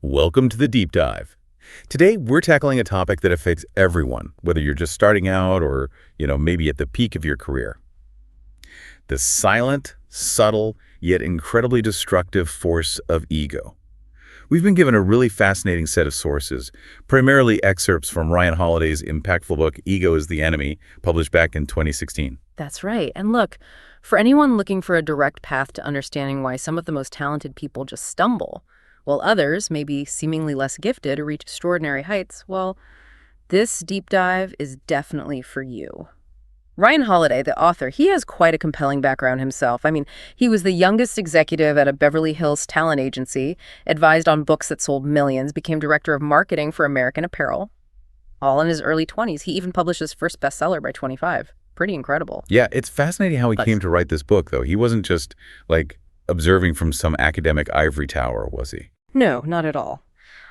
Welcome to the Deep Dive. Today, we're tackling a topic that affects everyone, whether you're just starting out or, maybe at the peak of your career. The silent, subtle, yet incredibly destructive force of ego. We've been given a really fascinating set of sources, primarily excerpts from Ryan Holiday's impactful book, Ego is the Enemy, published back in 2016. That's right. And look, for anyone looking for a direct path to understanding why some of the most talented people just stumble, while others, maybe seemingly less gifted, reach extraordinary heights, well, this deep dive is definitely for you. Ryan Holiday, the author, he has quite a compelling background himself. I mean, he was the youngest executive at a Beverly Hills talent agency, advised on books that sold millions, became director of marketing for American Apparel, all in his early 20s. He even published his first bestseller by 25. Pretty incredible. Yeah, it's fascinating how he came to write this book, though. He wasn't just, observing from some academic ivory tower, was he? No, not at all.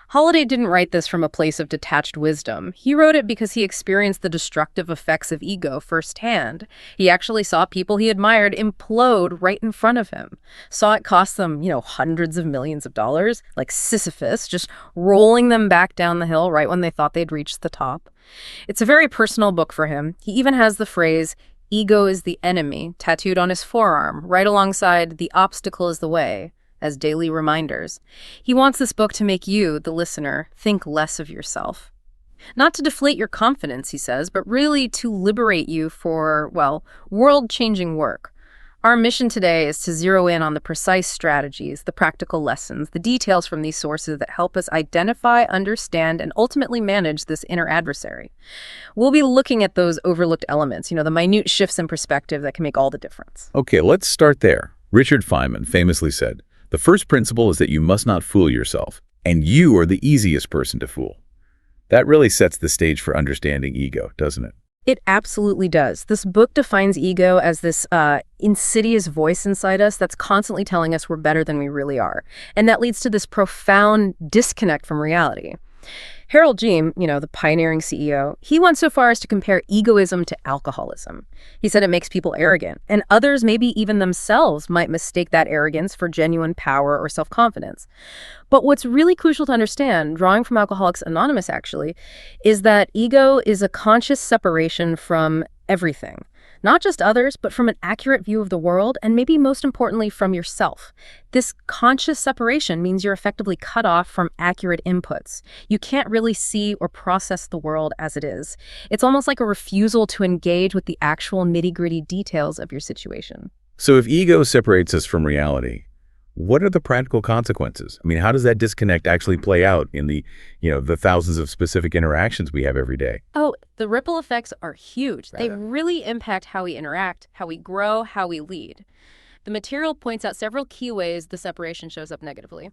Holiday didn't write this from a place of detached wisdom. He wrote it because he experienced the destructive effects of ego firsthand. He actually saw people he admired implode right in front of him. Saw it cost them, hundreds of millions of dollars, like Sisyphus, just rolling them back down the hill right when they thought they'd reached the top. It's a very personal book for him. He even has the phrase, "Ego is the enemy," tattooed on his forearm, right alongside "the obstacle is the way," as daily reminders. He wants this book to make you, the listener, think less of yourself. Not to deflate your confidence, he says, but really to liberate you for, world-changing work. Our mission today is to zero in on the precise strategies, the practical lessons, the details from these sources that help us identify, understand, and ultimately manage this inner adversary. We'll be looking at those overlooked elements, the minute shifts in perspective that can make all the difference. Okay, let's start there. Richard Feynman famously said, "The first principle is that you must not fool yourself, and you are the easiest person to fool." That really sets the stage for understanding ego, doesn't it? It absolutely does. This book defines ego as this insidious voice inside us that's constantly telling us we're better than we really are. And that leads to this profound disconnect from reality. Harold Gene, the pioneering CEO, he went so far as to compare egoism to alcoholism. He said it makes people arrogant, and others, maybe even themselves, might mistake that arrogance for genuine power or self-confidence. But what's really crucial to understand, drawing from Alcoholics Anonymous actually, is that ego is a conscious separation from everything. Not just others, but from an accurate view of the world, and maybe most importantly, from yourself. This conscious separation means you're effectively cut off from accurate inputs. You can't really see or process the world as it is. It's almost like a refusal to engage with the actual nitty-gritty details of your situation. So if ego separates us from reality, what are the practical consequences? I mean, how does that disconnect actually play out in the thousands of specific interactions we have every day? Oh, the ripple effects are huge. They really impact how we interact, how we grow, how we lead. The material points out several key ways the separation shows up negatively.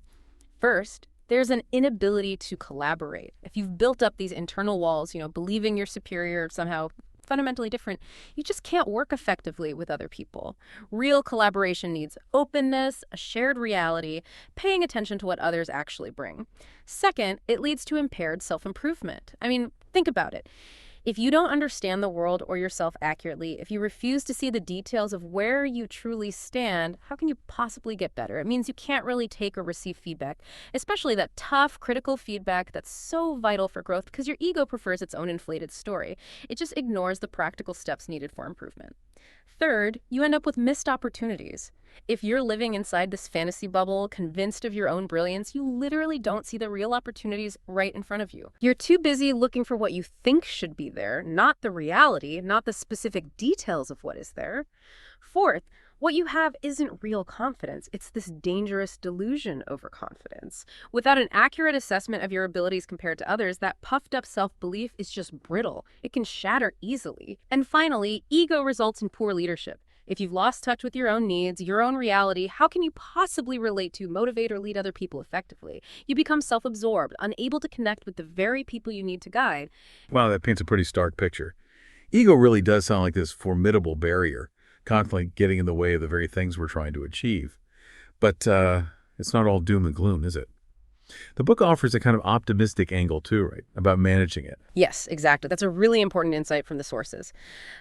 First, there's an inability to collaborate. If you've built up these internal walls, believing you're superior, somehow fundamentally different, you just can't work effectively with other people. Real collaboration needs openness, a shared reality, paying attention to what others actually bring. Second, it leads to impaired self-improvement. I mean, think about it. If you don't understand the world or yourself accurately, if you refuse to see the details of where you truly stand, how can you possibly get better? It means you can't really take or receive feedback, especially that tough, critical feedback that's so vital for growth because your ego prefers its own inflated story. It just ignores the practical steps needed for improvement. Third, you end up with missed opportunities. If you're living inside this fantasy bubble, convinced of your own brilliance, you literally don't see the real opportunities right in front of you. You're too busy looking for what you think should be there, not the reality, not the specific details of what is there. Fourth, what you have isn't real confidence. It's this dangerous delusion over confidence. Without an accurate assessment of your abilities compared to others, that puffed up self-belief is just brittle. It can shatter easily. And finally, ego results in poor leadership. If you've lost touch with your own needs, your own reality, how can you possibly relate to, motivate, or lead other people effectively? You become self-absorbed, unable to connect with the very people you need to guide. Wow, that paints a pretty stark picture. Ego really does sound like this formidable barrier, constantly getting in the way of the very things we're trying to achieve. But it's not all doom and gloom, is it? The book offers a kind of optimistic angle too, right, about managing it. Yes, exactly. That's a really important insight from the sources.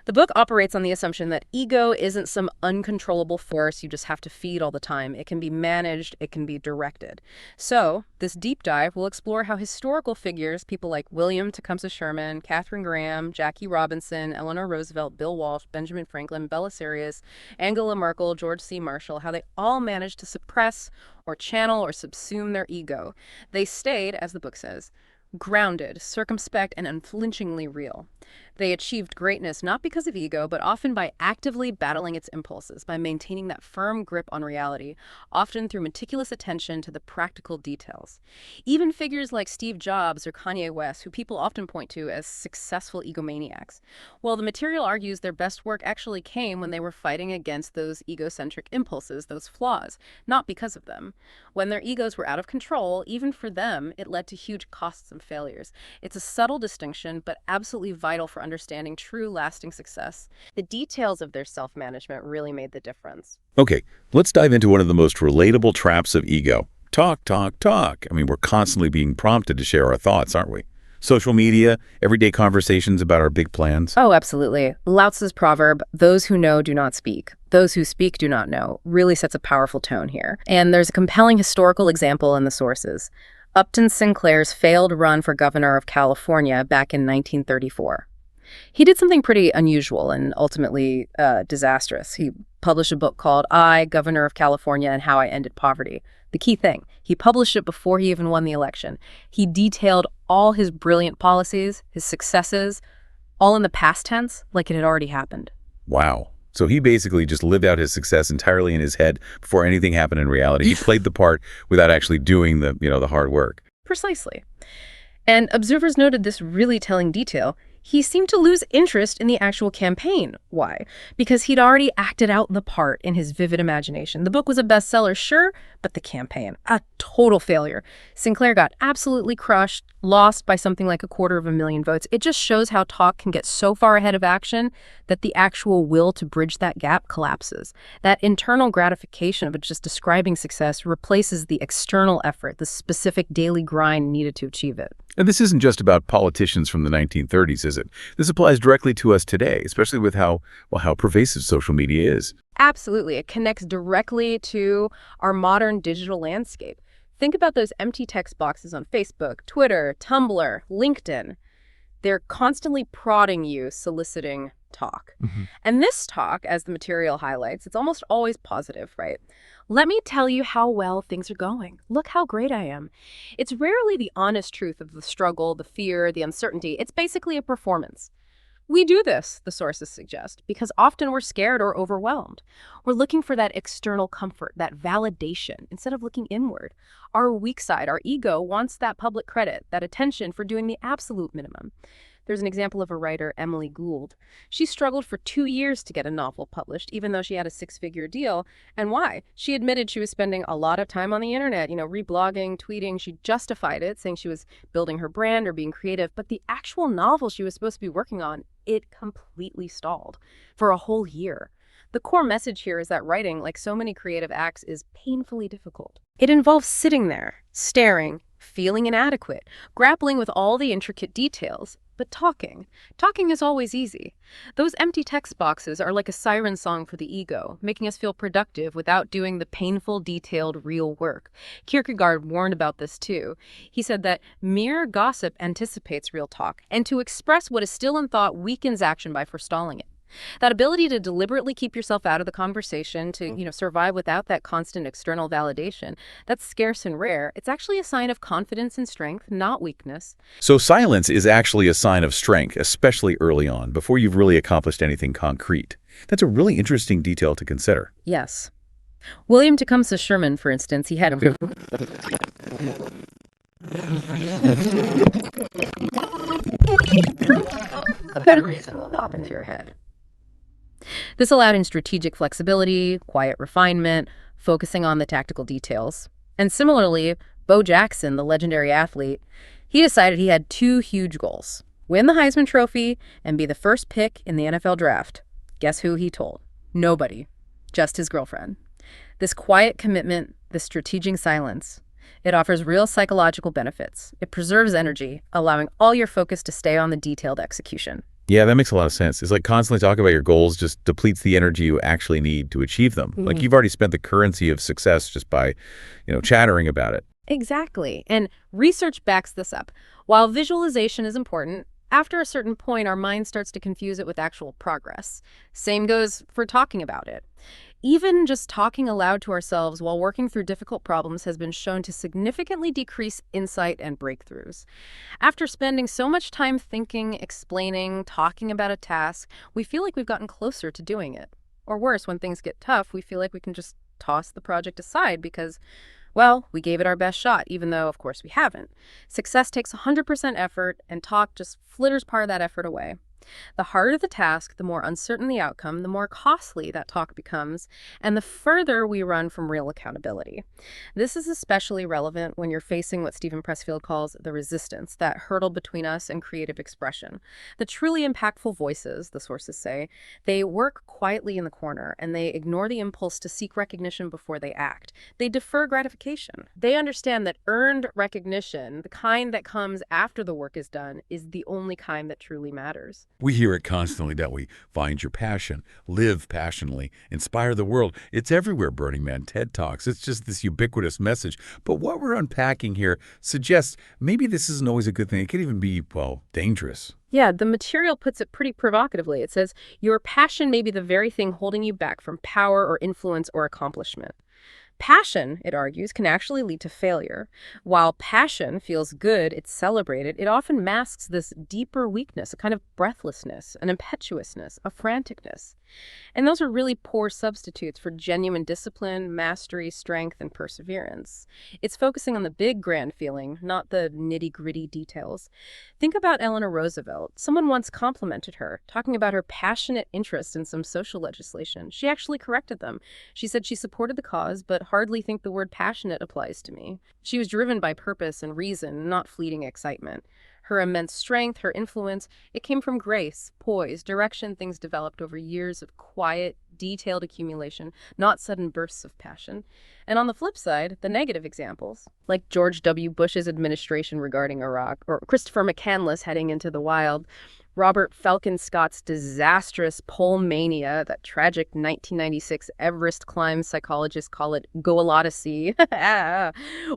The book operates on the assumption that ego isn't some uncontrollable force you just have to feed all the time. It can be managed, it can be directed. So, this deep dive will explore how historical figures, people like William Tecumseh Sherman, Katharine Graham, Jackie Robinson, Eleanor Roosevelt, Bill Walsh, Benjamin Franklin, Belisarius, Angela Merkel, George C. Marshall, how they all managed to suppress or channel or subsume their ego. They stayed, as the book says, grounded, circumspect, and unflinchingly real. They achieved greatness not because of ego, but often by actively battling its impulses, by maintaining that firm grip on reality, often through meticulous attention to the practical details. Even figures like Steve Jobs or Kanye West, who people often point to as successful egomaniacs, well, the material argues their best work actually came when they were fighting against those egocentric impulses, those flaws, not because of them. When their egos were out of control, even for them, it led to huge costs and failures. It's a subtle distinction, but absolutely vital for understanding true lasting success. The details of their self-management really made the difference. Okay, let's dive into one of the most relatable traps of ego. Talk, talk, talk. I mean, we're constantly being prompted to share our thoughts, aren't we? Social media, everyday conversations about our big plans. Oh, absolutely. Lao Tzu's proverb, those who know do not speak, those who speak do not know, really sets a powerful tone here. And there's a compelling historical example in the sources. Upton Sinclair's failed run for governor of California back in 1934. He did something pretty unusual and ultimately disastrous. He published a book called I, Governor of California, and How I Ended Poverty. The key thing, he published it before he even won the election. He detailed all his brilliant policies, his successes, all in the past tense, like it had already happened. Wow. So he basically just lived out his success entirely in his head before anything happened in reality. He played the part without actually doing the hard work. Precisely. And observers noted this really telling detail. He seemed to lose interest in the actual campaign. Why? Because he'd already acted out the part in his vivid imagination. The book was a bestseller, sure, but the campaign, a total failure. Sinclair got absolutely crushed, lost by something like 250,000 votes. It just shows how talk can get so far ahead of action that the actual will to bridge that gap collapses. That internal gratification of just describing success replaces the external effort, the specific daily grind needed to achieve it. And this isn't just about politicians from the 1930s, is it? This applies directly to us today, especially with how pervasive social media is. Absolutely. It connects directly to our modern digital landscape. Think about those empty text boxes on Facebook, Twitter, Tumblr, LinkedIn. They're constantly prodding you, soliciting talk. And this talk, as the material highlights, it's almost always positive, right? Let me tell you how well things are going. Look how great I am. It's rarely the honest truth of the struggle, the fear, the uncertainty. It's basically a performance. We do this, the sources suggest, because often we're scared or overwhelmed. We're looking for that external comfort, that validation, instead of looking inward. Our weak side, our ego, wants that public credit, that attention for doing the absolute minimum. There's an example of a writer, Emily Gould. She struggled for 2 years to get a novel published, even though she had a 6-figure deal. And why? She admitted she was spending a lot of time on the internet, reblogging, tweeting. She justified it, saying she was building her brand or being creative. But the actual novel she was supposed to be working on, it completely stalled for a whole year. The core message here is that writing, like so many creative acts, is painfully difficult. It involves sitting there, staring, feeling inadequate, grappling with all the intricate details. But talking is always easy. Those empty text boxes are like a siren song for the ego, making us feel productive without doing the painful, detailed, real work. Kierkegaard warned about this too. He said that mere gossip anticipates real talk, and to express what is still in thought weakens action by forestalling it. That ability to deliberately keep yourself out of the conversation, to survive without that constant external validation, that's scarce and rare. It's actually a sign of confidence and strength, not weakness. So silence is actually a sign of strength, especially early on, before you've really accomplished anything concrete. That's a really interesting detail to consider. Yes. William Tecumseh Sherman, for instance, he had a better reason will pop into your head. This allowed him strategic flexibility, quiet refinement, focusing on the tactical details. And similarly, Bo Jackson, the legendary athlete, he decided he had 2 huge goals: win the Heisman Trophy and be the first pick in the NFL draft. Guess who he told? Nobody. Just his girlfriend. This quiet commitment, this strategic silence, It offers real psychological benefits. It preserves energy, allowing all your focus to stay on the detailed execution. Yeah, that makes a lot of sense. It's like constantly talking about your goals just depletes the energy you actually need to achieve them. Like you've already spent the currency of success just by, chattering about it. Exactly. And research backs this up. While visualization is important, after a certain point, our mind starts to confuse it with actual progress. Same goes for talking about it. Even just talking aloud to ourselves while working through difficult problems has been shown to significantly decrease insight and breakthroughs. After spending so much time thinking, explaining, talking about a task, we feel like we've gotten closer to doing it. Or worse, when things get tough, we feel like we can just toss the project aside because, well, we gave it our best shot, even though, of course, we haven't. Success takes 100% effort, and talk just flitters part of that effort away. The harder the task, the more uncertain the outcome, the more costly that talk becomes, and the further we run from real accountability. This is especially relevant when you're facing what Stephen Pressfield calls the resistance, that hurdle between us and creative expression. The truly impactful voices, the sources say, they work quietly in the corner, and they ignore the impulse to seek recognition before they act. They defer gratification. They understand that earned recognition, the kind that comes after the work is done, is the only kind that truly matters. We hear it constantly, don't we? Find your passion, live passionately, inspire the world. It's everywhere, Burning Man, TED Talks. It's just this ubiquitous message. But what we're unpacking here suggests maybe this isn't always a good thing. It could even be, well, dangerous. Yeah, the material puts it pretty provocatively. It says, your passion may be the very thing holding you back from power or influence or accomplishment. Passion, it argues, can actually lead to failure. While passion feels good, it's celebrated, it often masks this deeper weakness, a kind of breathlessness, an impetuousness, a franticness. And those are really poor substitutes for genuine discipline, mastery, strength, and perseverance. It's focusing on the big, grand feeling, not the nitty-gritty details. Think about Eleanor Roosevelt. Someone once complimented her, talking about her passionate interest in some social legislation. She actually corrected them. She said she supported the cause, but hardly think the word passionate applies to me. She was driven by purpose and reason, not fleeting excitement. Her immense strength, her influence, it came from grace, poise, direction, things developed over years of quiet, detailed accumulation, not sudden bursts of passion. And on the flip side, the negative examples, like George W. Bush's administration regarding Iraq, or Christopher McCandless heading into the wild, Robert Falcon Scott's disastrous pole mania, that tragic 1996 Everest climb, psychologists call it go-a-lot-a-sea,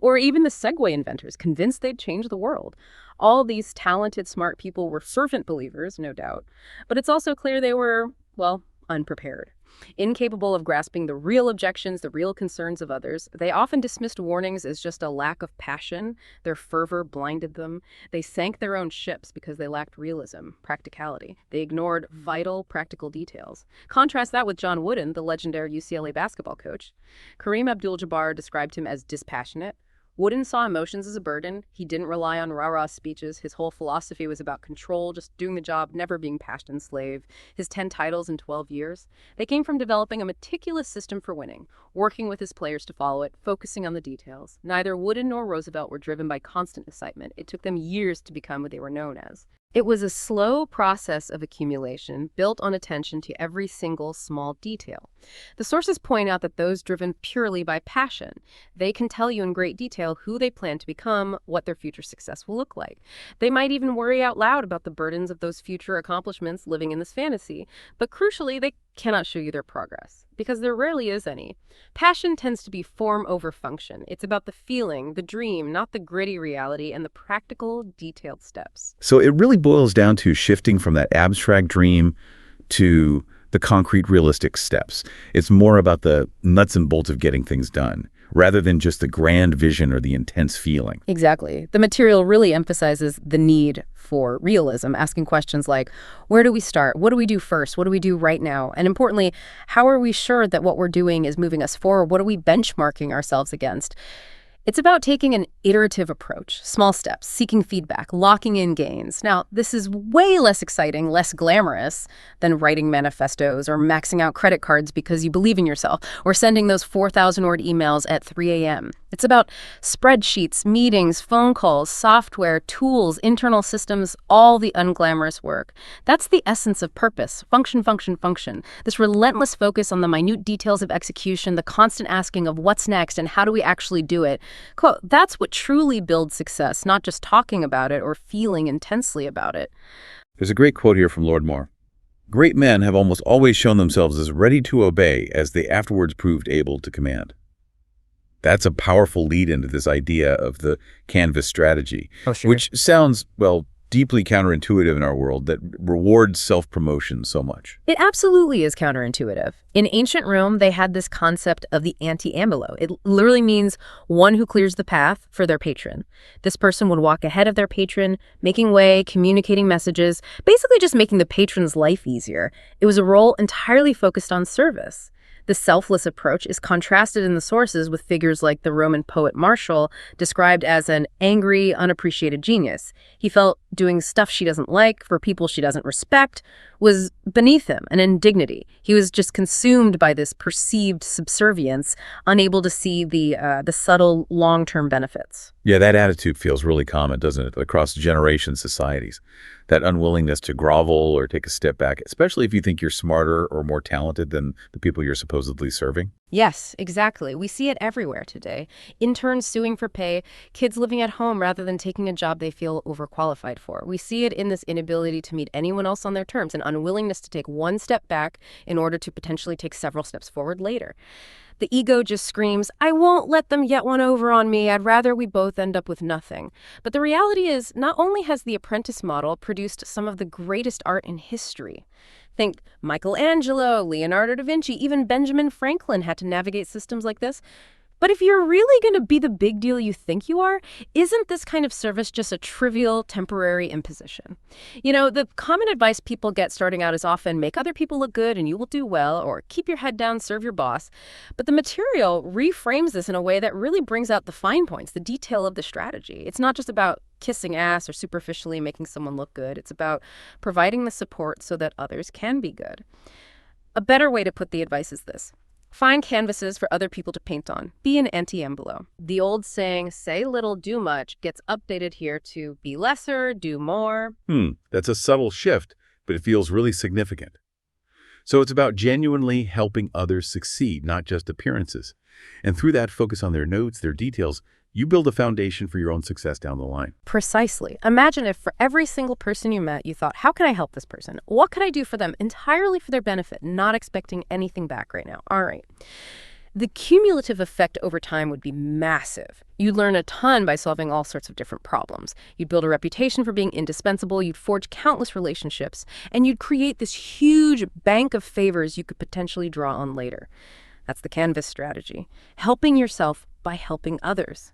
or even the Segway inventors convinced they'd change the world. All these talented, smart people were fervent believers, no doubt, but it's also clear they were, well, unprepared. Incapable of grasping the real objections, the real concerns of others, they often dismissed warnings as just a lack of passion. Their fervor blinded them. They sank their own ships because they lacked realism, practicality. They ignored vital, practical details. Contrast that with John Wooden, the legendary UCLA basketball coach. Kareem Abdul-Jabbar described him as dispassionate. Wooden saw emotions as a burden. He didn't rely on rah-rah speeches. His whole philosophy was about control, just doing the job, never being passion slave. His 10 titles in 12 years, they came from developing a meticulous system for winning, working with his players to follow it, focusing on the details. Neither Wooden nor Roosevelt were driven by constant excitement. It took them years to become what they were known as. It was a slow process of accumulation built on attention to every single small detail. The sources point out that those driven purely by passion, they can tell you in great detail who they plan to become, what their future success will look like. They might even worry out loud about the burdens of those future accomplishments living in this fantasy. But crucially, they cannot show you their progress, because there rarely is any. Passion tends to be form over function. It's about the feeling, the dream, not the gritty reality and the practical, detailed steps. So it really boils down to shifting from that abstract dream to the concrete, realistic steps. It's more about the nuts and bolts of getting things done, rather than just the grand vision or the intense feeling. Exactly. The material really emphasizes the need for realism, asking questions like, where do we start? What do we do first? What do we do right now? And importantly, how are we sure that what we're doing is moving us forward? What are we benchmarking ourselves against? It's about taking an iterative approach, small steps, seeking feedback, locking in gains. Now, this is way less exciting, less glamorous than writing manifestos or maxing out credit cards because you believe in yourself or sending those 4,000-word emails at 3 a.m. It's about spreadsheets, meetings, phone calls, software, tools, internal systems, all the unglamorous work. That's the essence of purpose, function, function, function. This relentless focus on the minute details of execution, the constant asking of what's next and how do we actually do it. Quote, "That's what truly builds success, not just talking about it or feeling intensely about it." There's a great quote here from Lord Moore. Great men have almost always shown themselves as ready to obey as they afterwards proved able to command. That's a powerful lead into this idea of the canvas strategy, Oh, sure. which sounds, well, deeply counterintuitive in our world that rewards self-promotion so much. It absolutely is counterintuitive. In ancient Rome, they had this concept of the anti-ambulo. It literally means one who clears the path for their patron. This person would walk ahead of their patron, making way, communicating messages, basically just making the patron's life easier. It was a role entirely focused on service. The selfless approach is contrasted in the sources with figures like the Roman poet Martial, described as an angry, unappreciated genius. He felt doing stuff she doesn't like for people she doesn't respect was beneath him, an indignity. He was just consumed by this perceived subservience, unable to see the subtle long-term benefits. Yeah, that attitude feels really common, doesn't it, across generation societies. That unwillingness to grovel or take a step back, especially if you think you're smarter or more talented than the people you're supposedly serving. Yes, exactly. We see it everywhere today. Interns suing for pay, kids living at home rather than taking a job they feel overqualified for. We see it in this inability to meet anyone else on their terms, an unwillingness to take one step back in order to potentially take several steps forward later. The ego just screams, "I won't let them get one over on me. I'd rather we both end up with nothing." But the reality is, not only has the apprentice model produced some of the greatest art in history. Think Michelangelo, Leonardo da Vinci, even Benjamin Franklin had to navigate systems like this. But if you're really going to be the big deal you think you are, isn't this kind of service just a trivial, temporary imposition? You know, the common advice people get starting out is often make other people look good and you will do well, or keep your head down, serve your boss. But the material reframes this in a way that really brings out the fine points, the detail of the strategy. It's not just about kissing ass or superficially making someone look good. It's about providing the support so that others can be good. A better way to put the advice is this. Find canvases for other people to paint on. Be an anti-ambulo. The old saying, say little, do much, gets updated here to be lesser, do more. That's a subtle shift, but it feels really significant. So it's about genuinely helping others succeed, not just appearances. And through that, focus on their notes, their details. You build a foundation for your own success down the line. Precisely. Imagine if for every single person you met, you thought, how can I help this person? What could I do for them entirely for their benefit, not expecting anything back right now? All right. The cumulative effect over time would be massive. You'd learn a ton by solving all sorts of different problems. You'd build a reputation for being indispensable. You'd forge countless relationships. And you'd create this huge bank of favors you could potentially draw on later. That's the canvas strategy. Helping yourself by helping others.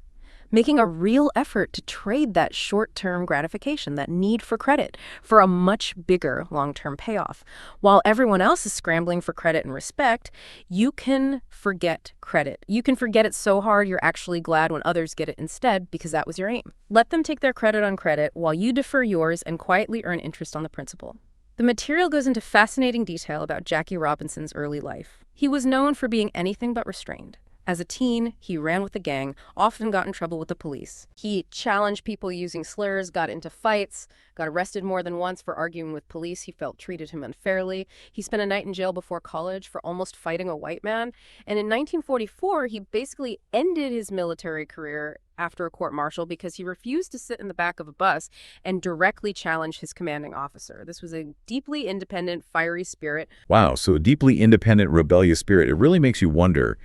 Making a real effort to trade that short-term gratification, that need for credit, for a much bigger long-term payoff. While everyone else is scrambling for credit and respect, you can forget credit. You can forget it so hard you're actually glad when others get it instead because that was your aim. Let them take their credit on credit while you defer yours and quietly earn interest on the principal. The material goes into fascinating detail about Jackie Robinson's early life. He was known for being anything but restrained. As a teen, he ran with the gang, often got in trouble with the police. He challenged people using slurs, got into fights, got arrested more than once for arguing with police he felt treated him unfairly. He spent a night in jail before college for almost fighting a white man. And in 1944, he basically ended his military career after a court-martial because he refused to sit in the back of a bus and directly challenge his commanding officer. This was a deeply independent, fiery spirit. Wow, so a deeply independent, rebellious spirit. It really makes you wonder,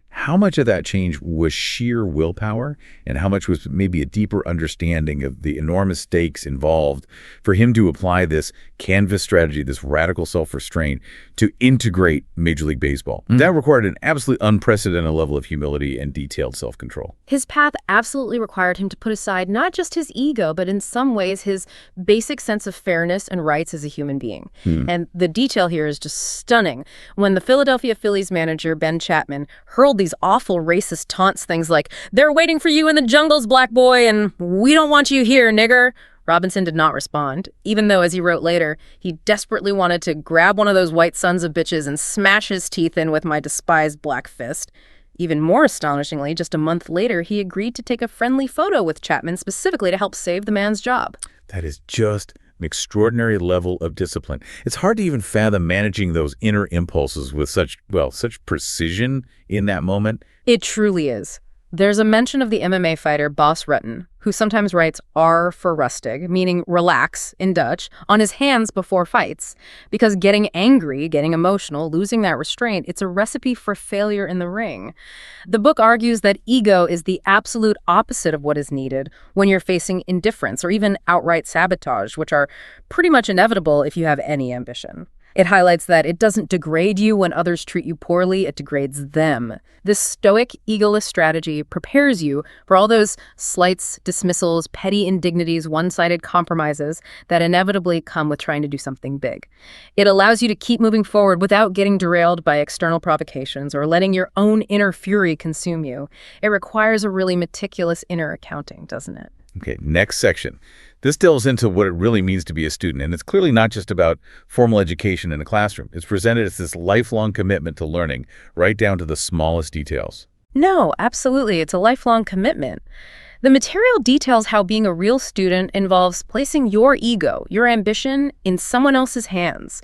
how much of that change was sheer willpower and how much was maybe a deeper understanding of the enormous stakes involved for him to apply this canvas strategy, this radical self-restraint to integrate Major League Baseball? That required an absolutely unprecedented level of humility and detailed self-control. His path absolutely required him to put aside not just his ego, but in some ways his basic sense of fairness and rights as a human being. And the detail here is just stunning. When the Philadelphia Phillies manager, Ben Chapman, hurled these awful racist taunts, things like, "They're waiting for you in the jungles, black boy," and "We don't want you here, nigger," Robinson did not respond, even though, as he wrote later, he desperately wanted to grab one of those white sons of bitches and smash his teeth in with my despised black fist. Even more astonishingly, just a month later, he agreed to take a friendly photo with Chapman specifically to help save the man's job. That is just an extraordinary level of discipline. It's hard to even fathom managing those inner impulses with such precision in that moment. It truly is. There's a mention of the MMA fighter Bas Rutten, who sometimes writes R for rustig, meaning relax in Dutch, on his hands before fights. Because getting angry, getting emotional, losing that restraint, it's a recipe for failure in the ring. The book argues that ego is the absolute opposite of what is needed when you're facing indifference or even outright sabotage, which are pretty much inevitable if you have any ambition. It highlights that it doesn't degrade you when others treat you poorly, it degrades them. This stoic, egoless strategy prepares you for all those slights, dismissals, petty indignities, one-sided compromises that inevitably come with trying to do something big. It allows you to keep moving forward without getting derailed by external provocations or letting your own inner fury consume you. It requires a really meticulous inner accounting, doesn't it? Okay, next section. This delves into what it really means to be a student, and it's clearly not just about formal education in a classroom. It's presented as this lifelong commitment to learning, right down to the smallest details. No, absolutely. It's a lifelong commitment. The material details how being a real student involves placing your ego, your ambition, in someone else's hands.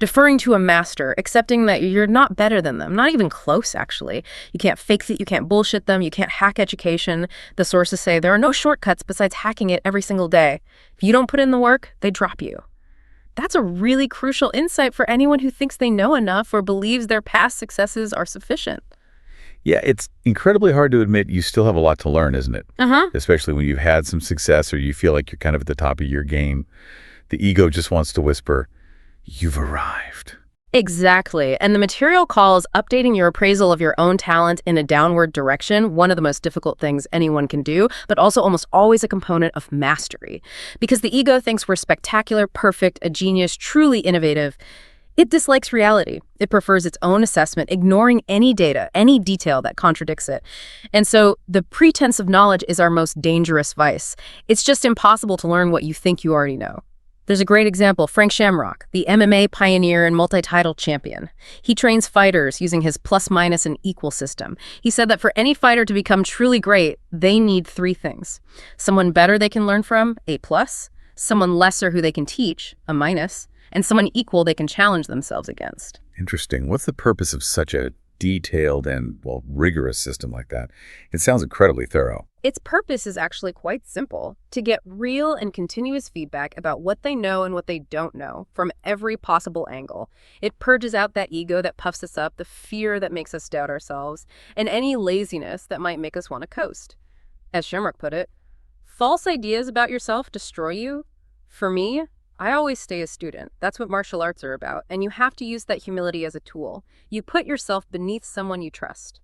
Deferring to a master, accepting that you're not better than them, not even close, actually. You can't fake it, you can't bullshit them, you can't hack education. The sources say there are no shortcuts besides hacking it every single day. If you don't put in the work, they drop you. That's a really crucial insight for anyone who thinks they know enough or believes their past successes are sufficient. Yeah, it's incredibly hard to admit you still have a lot to learn, isn't it? Uh-huh. Especially when you've had some success or you feel like you're kind of at the top of your game. The ego just wants to whisper, "You've arrived." Exactly. And the material calls updating your appraisal of your own talent in a downward direction one of the most difficult things anyone can do, but also almost always a component of mastery. Because the ego thinks we're spectacular, perfect, a genius, truly innovative. It dislikes reality. It prefers its own assessment, ignoring any data, any detail that contradicts it. And so the pretense of knowledge is our most dangerous vice. It's just impossible to learn what you think you already know. There's a great example, Frank Shamrock, the MMA pioneer and multi-title champion. He trains fighters using his plus, minus, and equal system. He said that for any fighter to become truly great, they need three things. Someone better they can learn from, A+, someone lesser who they can teach, a minus, and someone equal they can challenge themselves against. Interesting. What's the purpose of such a detailed and, well, rigorous system like that? It sounds incredibly thorough. Its purpose is actually quite simple, to get real and continuous feedback about what they know and what they don't know from every possible angle. It purges out that ego that puffs us up, the fear that makes us doubt ourselves, and any laziness that might make us want to coast. As Shamrock put it, false ideas about yourself destroy you. For me, I always stay a student. That's what martial arts are about, and you have to use that humility as a tool. You put yourself beneath someone you trust.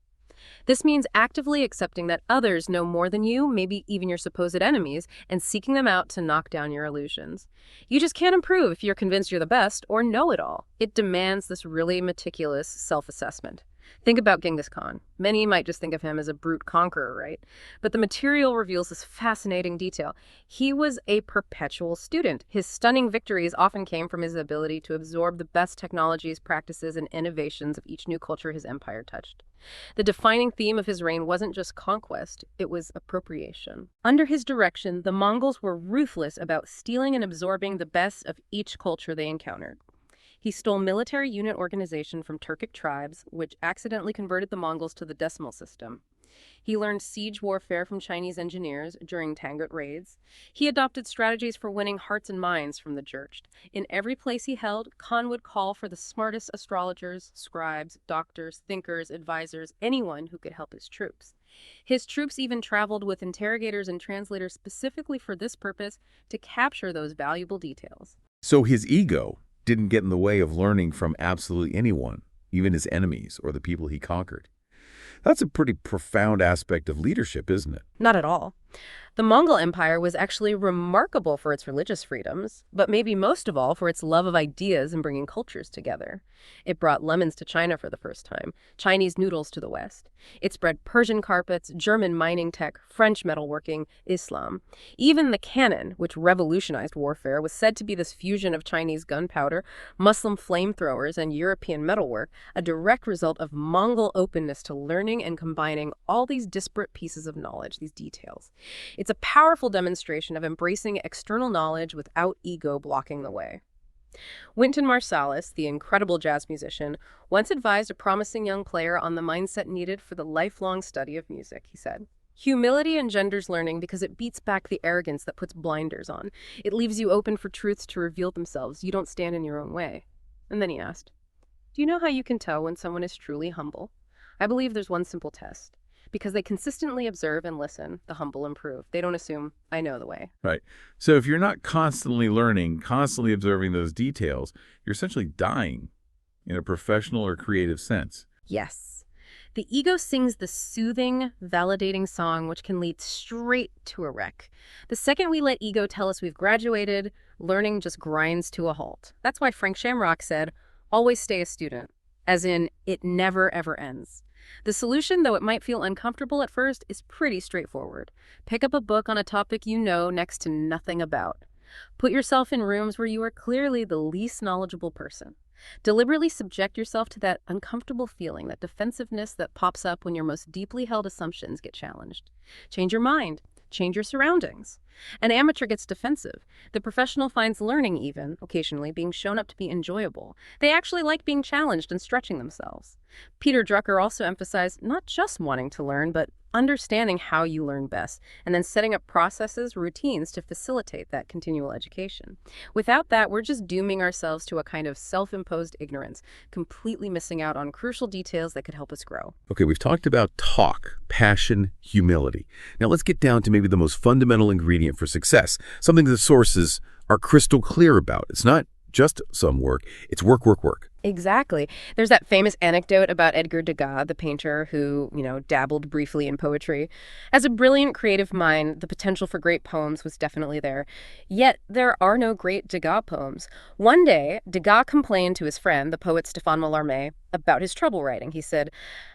This means actively accepting that others know more than you, maybe even your supposed enemies, and seeking them out to knock down your illusions. You just can't improve if you're convinced you're the best or know it all. It demands this really meticulous self-assessment. Think about Genghis Khan. Many might just think of him as a brute conqueror, right? But the material reveals this fascinating detail. He was a perpetual student. His stunning victories often came from his ability to absorb the best technologies, practices, and innovations of each new culture his empire touched. The defining theme of his reign wasn't just conquest, it was appropriation. Under his direction, the Mongols were ruthless about stealing and absorbing the best of each culture they encountered. He stole military unit organization from Turkic tribes, which accidentally converted the Mongols to the decimal system. He learned siege warfare from Chinese engineers during Tangut raids. He adopted strategies for winning hearts and minds from the Jurched. In every place he held, Khan would call for the smartest astrologers, scribes, doctors, thinkers, advisors, anyone who could help his troops. His troops even traveled with interrogators and translators specifically for this purpose, to capture those valuable details. So his ego didn't get in the way of learning from absolutely anyone, even his enemies or the people he conquered. That's a pretty profound aspect of leadership, isn't it? Not at all. The Mongol Empire was actually remarkable for its religious freedoms, but maybe most of all for its love of ideas and bringing cultures together. It brought lemons to China for the first time, Chinese noodles to the West. It spread Persian carpets, German mining tech, French metalworking, Islam. Even the cannon, which revolutionized warfare, was said to be this fusion of Chinese gunpowder, Muslim flamethrowers, and European metalwork, a direct result of Mongol openness to learning and combining all these disparate pieces of knowledge, these details. It's a powerful demonstration of embracing external knowledge without ego blocking the way. Wynton Marsalis, the incredible jazz musician, once advised a promising young player on the mindset needed for the lifelong study of music, he said. Humility engenders learning because it beats back the arrogance that puts blinders on. It leaves you open for truths to reveal themselves. You don't stand in your own way. And then he asked, do you know how you can tell when someone is truly humble? I believe there's one simple test. Because they consistently observe and listen, the humble improve. They don't assume, I know the way. Right. So if you're not constantly learning, constantly observing those details, you're essentially dying in a professional or creative sense. Yes. The ego sings the soothing, validating song which can lead straight to a wreck. The second we let ego tell us we've graduated, learning just grinds to a halt. That's why Frank Shamrock said, always stay a student, as in, it never ever ends. The solution, though it might feel uncomfortable at first, is pretty straightforward. Pick up a book on a topic you know next to nothing about. Put yourself in rooms where you are clearly the least knowledgeable person. Deliberately subject yourself to that uncomfortable feeling, that defensiveness that pops up when your most deeply held assumptions get challenged. Change your mind. Change your surroundings. An amateur gets defensive. The professional finds learning even, occasionally, being shown up to be enjoyable. They actually like being challenged and stretching themselves. Peter Drucker also emphasized not just wanting to learn, but understanding how you learn best, and then setting up processes, routines to facilitate that continual education. Without that, we're just dooming ourselves to a kind of self-imposed ignorance, completely missing out on crucial details that could help us grow. Okay, we've talked about talk, passion, humility. Now let's get down to maybe the most fundamental ingredient for success, something the sources are crystal clear about. It's not just some work, it's work, work, work. Exactly. There's that famous anecdote about Edgar Degas, the painter who, dabbled briefly in poetry. As a brilliant creative mind, the potential for great poems was definitely there. Yet, there are no great Degas poems. One day, Degas complained to his friend, the poet Stéphane Mallarmé, about his trouble writing. He said,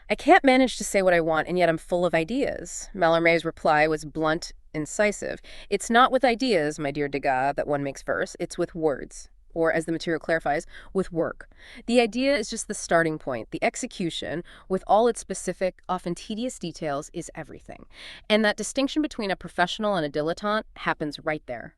I can't manage to say what I want, and yet I'm full of ideas. Mallarmé's reply was blunt, incisive. It's not with ideas, my dear Degas, that one makes verse. It's with words. Or, as the material clarifies, with work. The idea is just the starting point. The execution, with all its specific, often tedious details, is everything. And that distinction between a professional and a dilettante happens right there.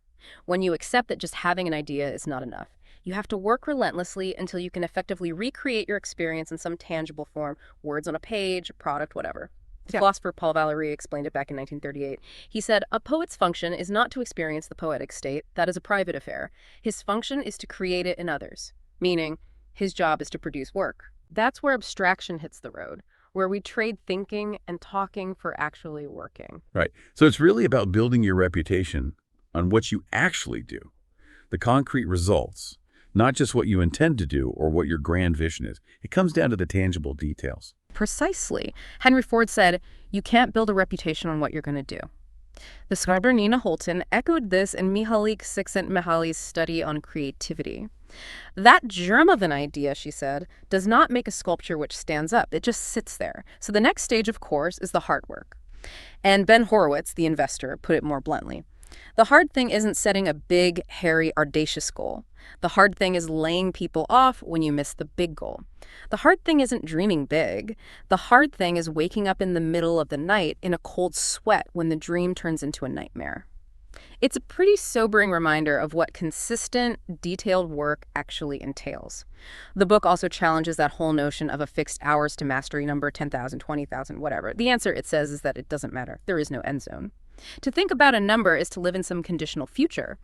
When you accept that just having an idea is not enough. You have to work relentlessly until you can effectively recreate your experience in some tangible form, words on a page, a product, whatever. The philosopher Paul Valéry explained it back in 1938. He said, a poet's function is not to experience the poetic state. That is a private affair. His function is to create it in others, meaning his job is to produce work. That's where abstraction hits the road, where we trade thinking and talking for actually working. Right. So it's really about building your reputation on what you actually do, the concrete results, not just what you intend to do or what your grand vision is. It comes down to the tangible details. Precisely. Henry Ford said, you can't build a reputation on what you're going to do. The sculptor Nina Holton echoed this in Mihaly Csikszentmihalyi's study on creativity. That germ of an idea, she said, does not make a sculpture which stands up. It just sits there. So the next stage, of course, is the hard work. And Ben Horowitz, the investor, put it more bluntly. The hard thing isn't setting a big, hairy, audacious goal. The hard thing is laying people off when you miss the big goal. The hard thing isn't dreaming big. The hard thing is waking up in the middle of the night in a cold sweat when the dream turns into a nightmare. It's a pretty sobering reminder of what consistent, detailed work actually entails. The book also challenges that whole notion of a fixed hours to mastery number, 10,000, 20,000, whatever. The answer, it says, is that it doesn't matter. There is no end zone. To think about a number is to live in some conditional future.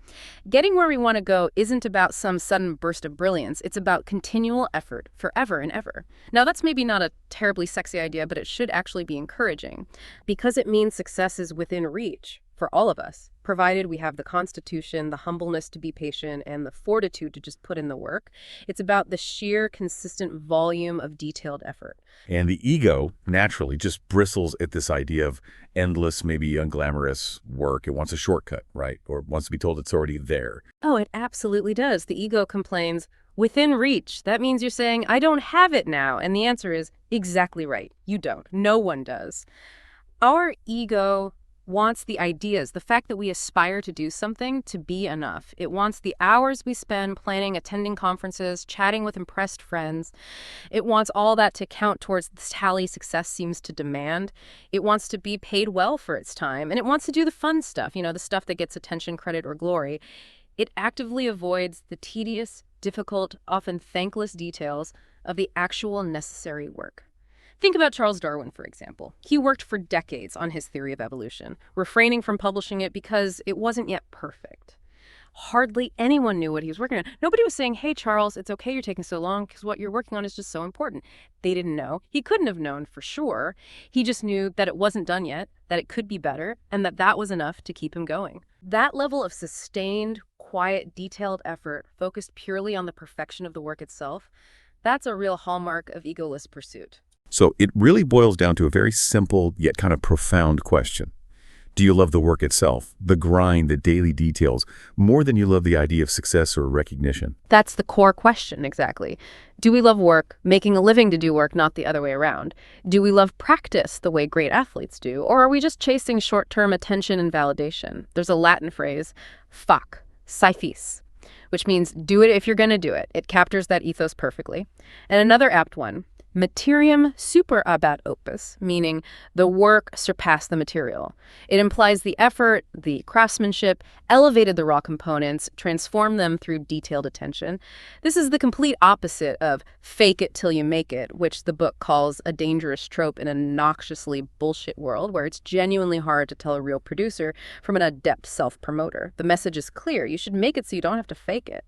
Getting where we want to go isn't about some sudden burst of brilliance. It's about continual effort forever and ever. Now, that's maybe not a terribly sexy idea, but it should actually be encouraging because it means success is within reach for all of us, provided we have the constitution, the humbleness to be patient, and the fortitude to just put in the work. It's about the sheer, consistent volume of detailed effort. And the ego naturally just bristles at this idea of endless, maybe unglamorous work. It wants a shortcut, right? Or it wants to be told it's already there. Oh, it absolutely does. The ego complains, within reach. That means you're saying, I don't have it now. And the answer is exactly right. You don't. No one does. Our ego wants the ideas, the fact that we aspire to do something to be enough. It wants the hours we spend planning, attending conferences, chatting with impressed friends. It wants all that to count towards the tally success seems to demand. It wants to be paid well for its time, and it wants to do the fun stuff, the stuff that gets attention, credit, or glory. It actively avoids the tedious, difficult, often thankless details of the actual necessary work. Think about Charles Darwin, for example. He worked for decades on his theory of evolution, refraining from publishing it because it wasn't yet perfect. Hardly anyone knew what he was working on. Nobody was saying, hey, Charles, it's okay you're taking so long because what you're working on is just so important. They didn't know. He couldn't have known for sure. He just knew that it wasn't done yet, that it could be better, and that that was enough to keep him going. That level of sustained, quiet, detailed effort focused purely on the perfection of the work itself, that's a real hallmark of egoless pursuit. So it really boils down to a very simple yet kind of profound question. Do you love the work itself, the grind, the daily details, more than you love the idea of success or recognition? That's the core question, exactly. Do we love work, making a living to do work, not the other way around? Do we love practice the way great athletes do? Or are we just chasing short-term attention and validation? There's a Latin phrase, fac, syphis, which means do it if you're going to do it. It captures that ethos perfectly. And another apt one, materiam superabat opus, meaning the work surpassed the material. It implies the effort, the craftsmanship, elevated the raw components, transformed them through detailed attention. This is the complete opposite of fake it till you make it, which the book calls a dangerous trope in a noxiously bullshit world where it's genuinely hard to tell a real producer from an adept self-promoter. The message is clear. You should make it so you don't have to fake it.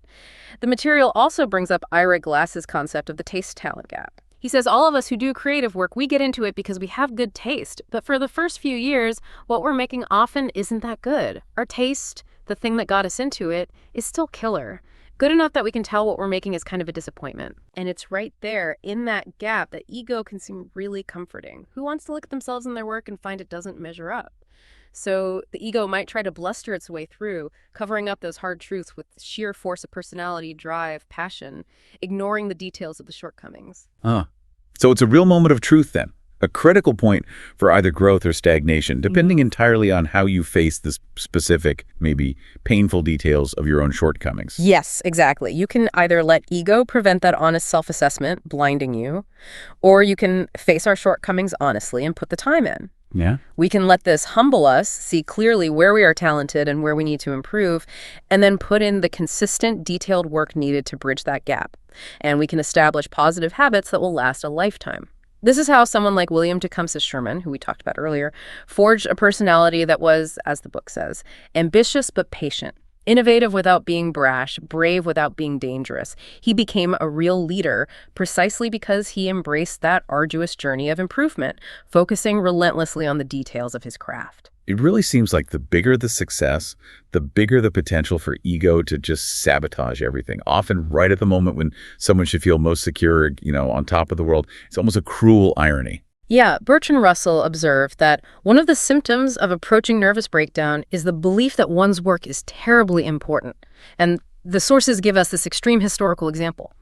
The material also brings up Ira Glass's concept of the taste-talent gap. He says all of us who do creative work, we get into it because we have good taste. But for the first few years, what we're making often isn't that good. Our taste, the thing that got us into it, is still killer. Good enough that we can tell what we're making is kind of a disappointment. And it's right there, in that gap, that ego can seem really comforting. Who wants to look at themselves in their work and find it doesn't measure up? So the ego might try to bluster its way through, covering up those hard truths with sheer force of personality, drive, passion, ignoring the details of the shortcomings. So it's a real moment of truth then, a critical point for either growth or stagnation, depending entirely on how you face the specific, maybe painful details of your own shortcomings. Yes, exactly. You can either let ego prevent that honest self-assessment, blinding you, or you can face our shortcomings honestly and put the time in. Yeah. We can let this humble us, see clearly where we are talented and where we need to improve, and then put in the consistent, detailed work needed to bridge that gap. And we can establish positive habits that will last a lifetime. This is how someone like William Tecumseh Sherman, who we talked about earlier, forged a personality that was, as the book says, ambitious but patient. Innovative without being brash, brave without being dangerous. He became a real leader precisely because he embraced that arduous journey of improvement, focusing relentlessly on the details of his craft. It really seems like the bigger the success, the bigger the potential for ego to just sabotage everything. Often right at the moment when someone should feel most secure, on top of the world. It's almost a cruel irony. Yeah, Bertrand Russell observed that one of the symptoms of approaching nervous breakdown is the belief that one's work is terribly important. And the sources give us this extreme historical example.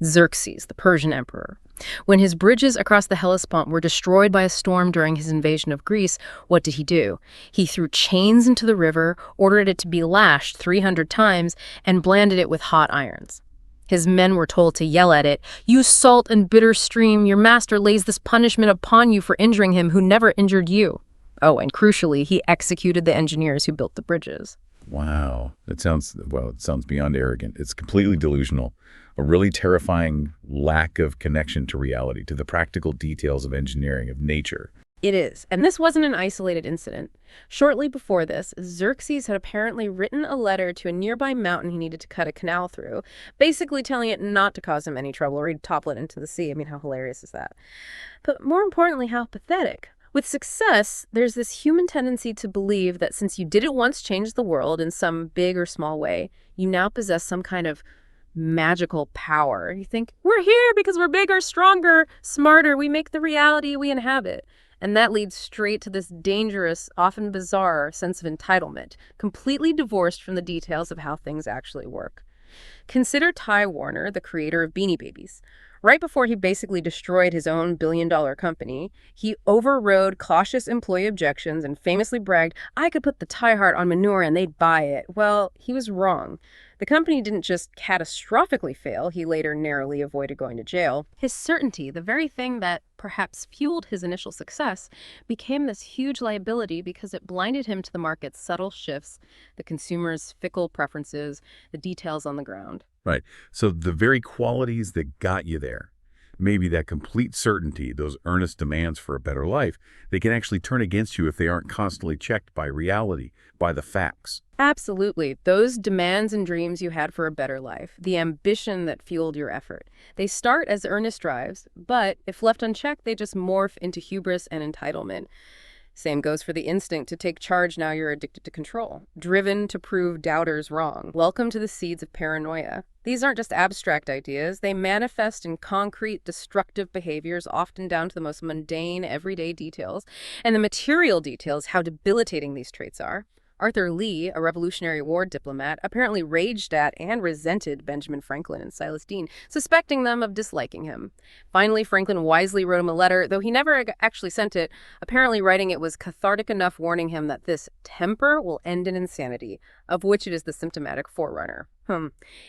Xerxes, the Persian emperor. When his bridges across the Hellespont were destroyed by a storm during his invasion of Greece, what did he do? He threw chains into the river, ordered it to be lashed 300 times, and blanded it with hot irons. His men were told to yell at it, "You salt and bitter stream, your master lays this punishment upon you for injuring him who never injured you." Oh, and crucially, he executed the engineers who built the bridges. Wow. It sounds beyond arrogant. It's completely delusional. A really terrifying lack of connection to reality, to the practical details of engineering, of nature. It is. And this wasn't an isolated incident. Shortly before this, Xerxes had apparently written a letter to a nearby mountain he needed to cut a canal through, basically telling it not to cause him any trouble or he'd topple it into the sea. I mean, how hilarious is that? But more importantly, how pathetic. With success, there's this human tendency to believe that since you didn't once change the world in some big or small way, you now possess some kind of magical power. You think, we're here because we're bigger, stronger, smarter. We make the reality we inhabit. And that leads straight to this dangerous, often bizarre sense of entitlement, completely divorced from the details of how things actually work. Consider Ty Warner, the creator of Beanie Babies. Right before he basically destroyed his own billion-dollar company, he overrode cautious employee objections and famously bragged, "I could put the Ty Heart on manure and they'd buy it." Well, he was wrong. The company didn't just catastrophically fail, he later narrowly avoided going to jail. His certainty, the very thing that perhaps fueled his initial success, became this huge liability because it blinded him to the market's subtle shifts, the consumer's fickle preferences, the details on the ground. Right. So the very qualities that got you there, maybe that complete certainty, those earnest demands for a better life, they can actually turn against you if they aren't constantly checked by reality, by the facts. Absolutely. Those demands and dreams you had for a better life, the ambition that fueled your effort, they start as earnest drives, but if left unchecked, they just morph into hubris and entitlement. Same goes for the instinct to take charge now you're addicted to control, driven to prove doubters wrong. Welcome to the seeds of paranoia. These aren't just abstract ideas. They manifest in concrete, destructive behaviors, often down to the most mundane, everyday details. And the material details, how debilitating these traits are. Arthur Lee, a Revolutionary War diplomat, apparently raged at and resented Benjamin Franklin and Silas Deane, suspecting them of disliking him. Finally, Franklin wisely wrote him a letter, though he never actually sent it. Apparently writing it was cathartic enough, warning him that this temper will end in insanity, of which it is the symptomatic forerunner.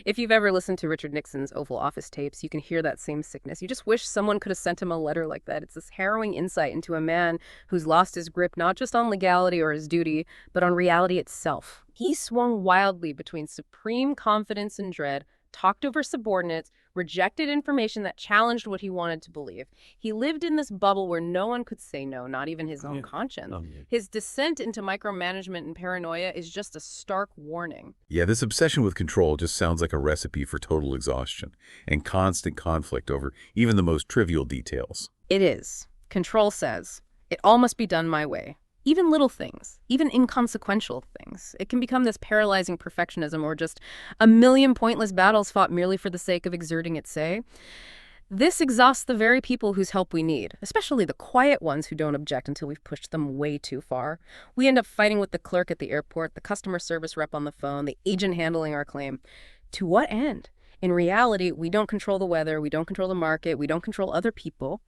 If you've ever listened to Richard Nixon's Oval Office tapes, you can hear that same sickness. You just wish someone could have sent him a letter like that. It's this harrowing insight into a man who's lost his grip not just on legality or his duty, but on reality itself. He swung wildly between supreme confidence and dread, talked over subordinates, rejected information that challenged what he wanted to believe. He lived in this bubble where no one could say no, not even his own conscience. His descent into micromanagement and paranoia is just a stark warning. Yeah, this obsession with control just sounds like a recipe for total exhaustion and constant conflict over even the most trivial details. It is. Control says, it all must be done my way. Even little things, even inconsequential things. It can become this paralyzing perfectionism or just a million pointless battles fought merely for the sake of exerting its say. This exhausts the very people whose help we need, especially the quiet ones who don't object until we've pushed them way too far. We end up fighting with the clerk at the airport, the customer service rep on the phone, the agent handling our claim. To what end? In reality, we don't control the weather, we don't control the market, we don't control other people.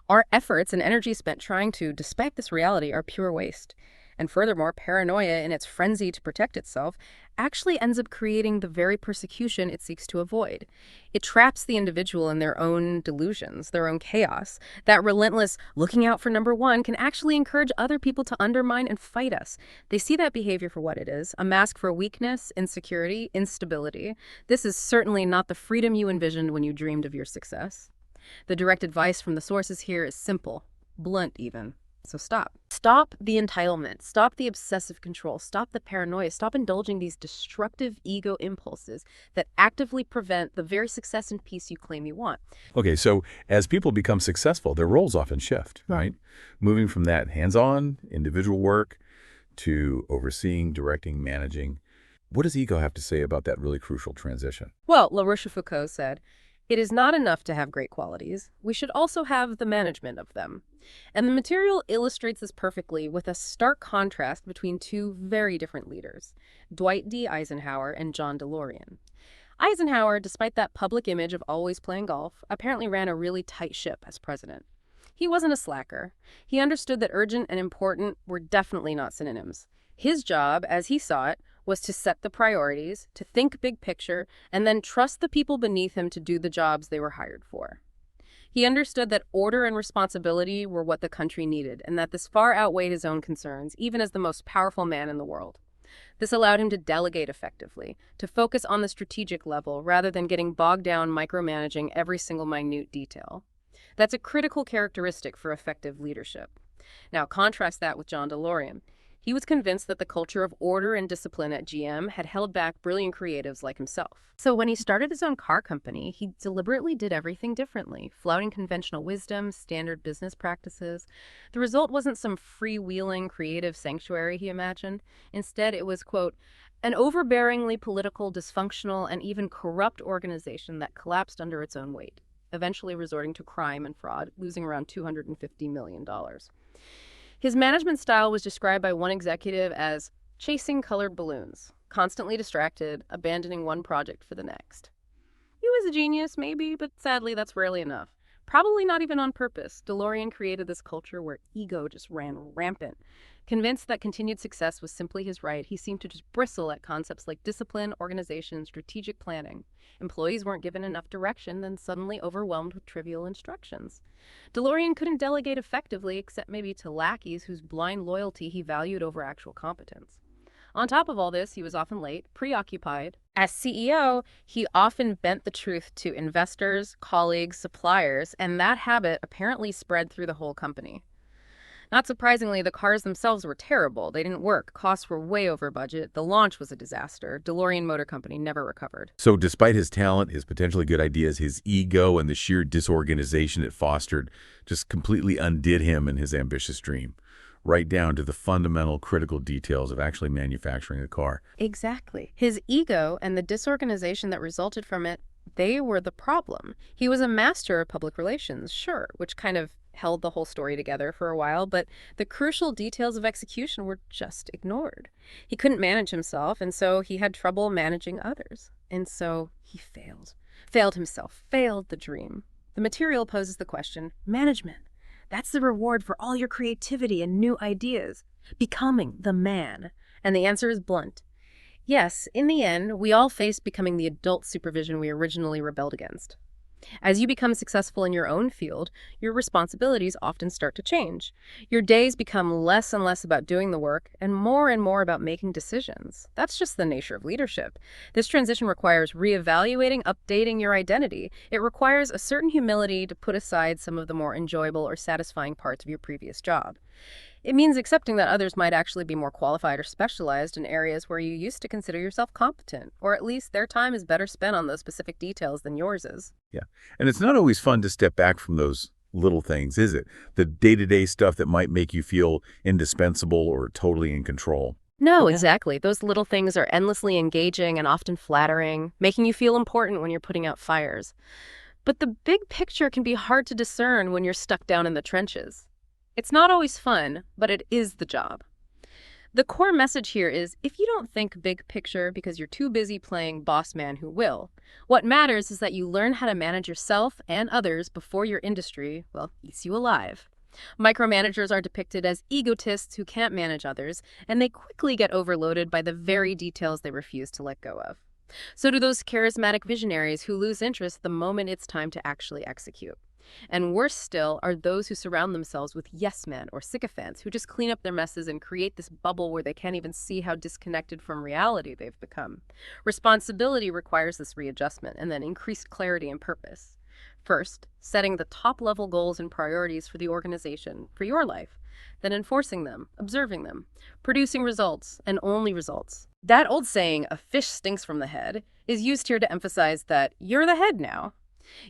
Our efforts and energy spent trying to dispel this reality are pure waste. And furthermore, paranoia, in its frenzy to protect itself, actually ends up creating the very persecution it seeks to avoid. It traps the individual in their own delusions, their own chaos. That relentless looking out for number one can actually encourage other people to undermine and fight us. They see that behavior for what it is, a mask for weakness, insecurity, instability. This is certainly not the freedom you envisioned when you dreamed of your success. The direct advice from the sources here is simple, blunt even. So stop. Stop the entitlement. Stop the obsessive control. Stop the paranoia. Stop indulging these destructive ego impulses that actively prevent the very success and peace you claim you want. Okay, so as people become successful, their roles often shift, right? Moving from that hands-on, individual work to overseeing, directing, managing. What does ego have to say about that really crucial transition? Well, La Rochefoucauld said, it is not enough to have great qualities. We should also have the management of them. And the material illustrates this perfectly with a stark contrast between two very different leaders, Dwight D. Eisenhower and John DeLorean. Eisenhower, despite that public image of always playing golf, apparently ran a really tight ship as president. He wasn't a slacker. He understood that urgent and important were definitely not synonyms. His job, as he saw it, was to set the priorities, to think big picture, and then trust the people beneath him to do the jobs they were hired for. He understood that order and responsibility were what the country needed, and that this far outweighed his own concerns, even as the most powerful man in the world. This allowed him to delegate effectively, to focus on the strategic level rather than getting bogged down micromanaging every single minute detail. That's a critical characteristic for effective leadership. Now, contrast that with John DeLorean. He was convinced that the culture of order and discipline at GM had held back brilliant creatives like himself. So when he started his own car company, he deliberately did everything differently, flouting conventional wisdom, standard business practices. The result wasn't some freewheeling creative sanctuary he imagined. Instead, it was, quote, an overbearingly political, dysfunctional, and even corrupt organization that collapsed under its own weight, eventually resorting to crime and fraud, losing around $250 million. His management style was described by one executive as chasing colored balloons, constantly distracted, abandoning one project for the next. He was a genius, maybe, but sadly that's rarely enough. Probably not even on purpose. DeLorean created this culture where ego just ran rampant. Convinced that continued success was simply his right, he seemed to just bristle at concepts like discipline, organization, strategic planning. Employees weren't given enough direction, then suddenly overwhelmed with trivial instructions. DeLorean couldn't delegate effectively except maybe to lackeys whose blind loyalty he valued over actual competence. On top of all this, he was often late, preoccupied. As CEO, he often bent the truth to investors, colleagues, suppliers, and that habit apparently spread through the whole company. Not surprisingly, the cars themselves were terrible. They didn't work. Costs were way over budget. The launch was a disaster. DeLorean Motor Company never recovered. So despite his talent, his potentially good ideas, his ego, and the sheer disorganization it fostered just completely undid him and his ambitious dream, right down to the fundamental critical details of actually manufacturing a car. Exactly. His ego and the disorganization that resulted from it, they were the problem. He was a master of public relations, sure, which kind of held the whole story together for a while, but the crucial details of execution were just ignored. He couldn't manage himself, and so he had trouble managing others. And so he failed. Failed himself, failed the dream. The material poses the question, management. That's the reward for all your creativity and new ideas. Becoming the man. And the answer is blunt. Yes, in the end, we all face becoming the adult supervision we originally rebelled against. As you become successful in your own field, your responsibilities often start to change. Your days become less and less about doing the work and more about making decisions. That's just the nature of leadership. This transition requires reevaluating, updating your identity. It requires a certain humility to put aside some of the more enjoyable or satisfying parts of your previous job. It means accepting that others might actually be more qualified or specialized in areas where you used to consider yourself competent, or at least their time is better spent on those specific details than yours is. Yeah. And it's not always fun to step back from those little things, is it? The day-to-day stuff that might make you feel indispensable or totally in control. No, exactly. Those little things are endlessly engaging and often flattering, making you feel important when you're putting out fires. But the big picture can be hard to discern when you're stuck down in the trenches. It's not always fun, but it is the job. The core message here is, if you don't think big picture because you're too busy playing boss man who will, what matters is that you learn how to manage yourself and others before your industry, well, eats you alive. Micromanagers are depicted as egotists who can't manage others, and they quickly get overloaded by the very details they refuse to let go of. So do those charismatic visionaries who lose interest the moment it's time to actually execute. And worse still are those who surround themselves with yes men or sycophants who just clean up their messes and create this bubble where they can't even see how disconnected from reality they've become. Responsibility requires this readjustment and then increased clarity and purpose. First, setting the top-level goals and priorities for the organization, for your life, then enforcing them, observing them, producing results, and only results. That old saying, a fish stinks from the head, is used here to emphasize that you're the head now.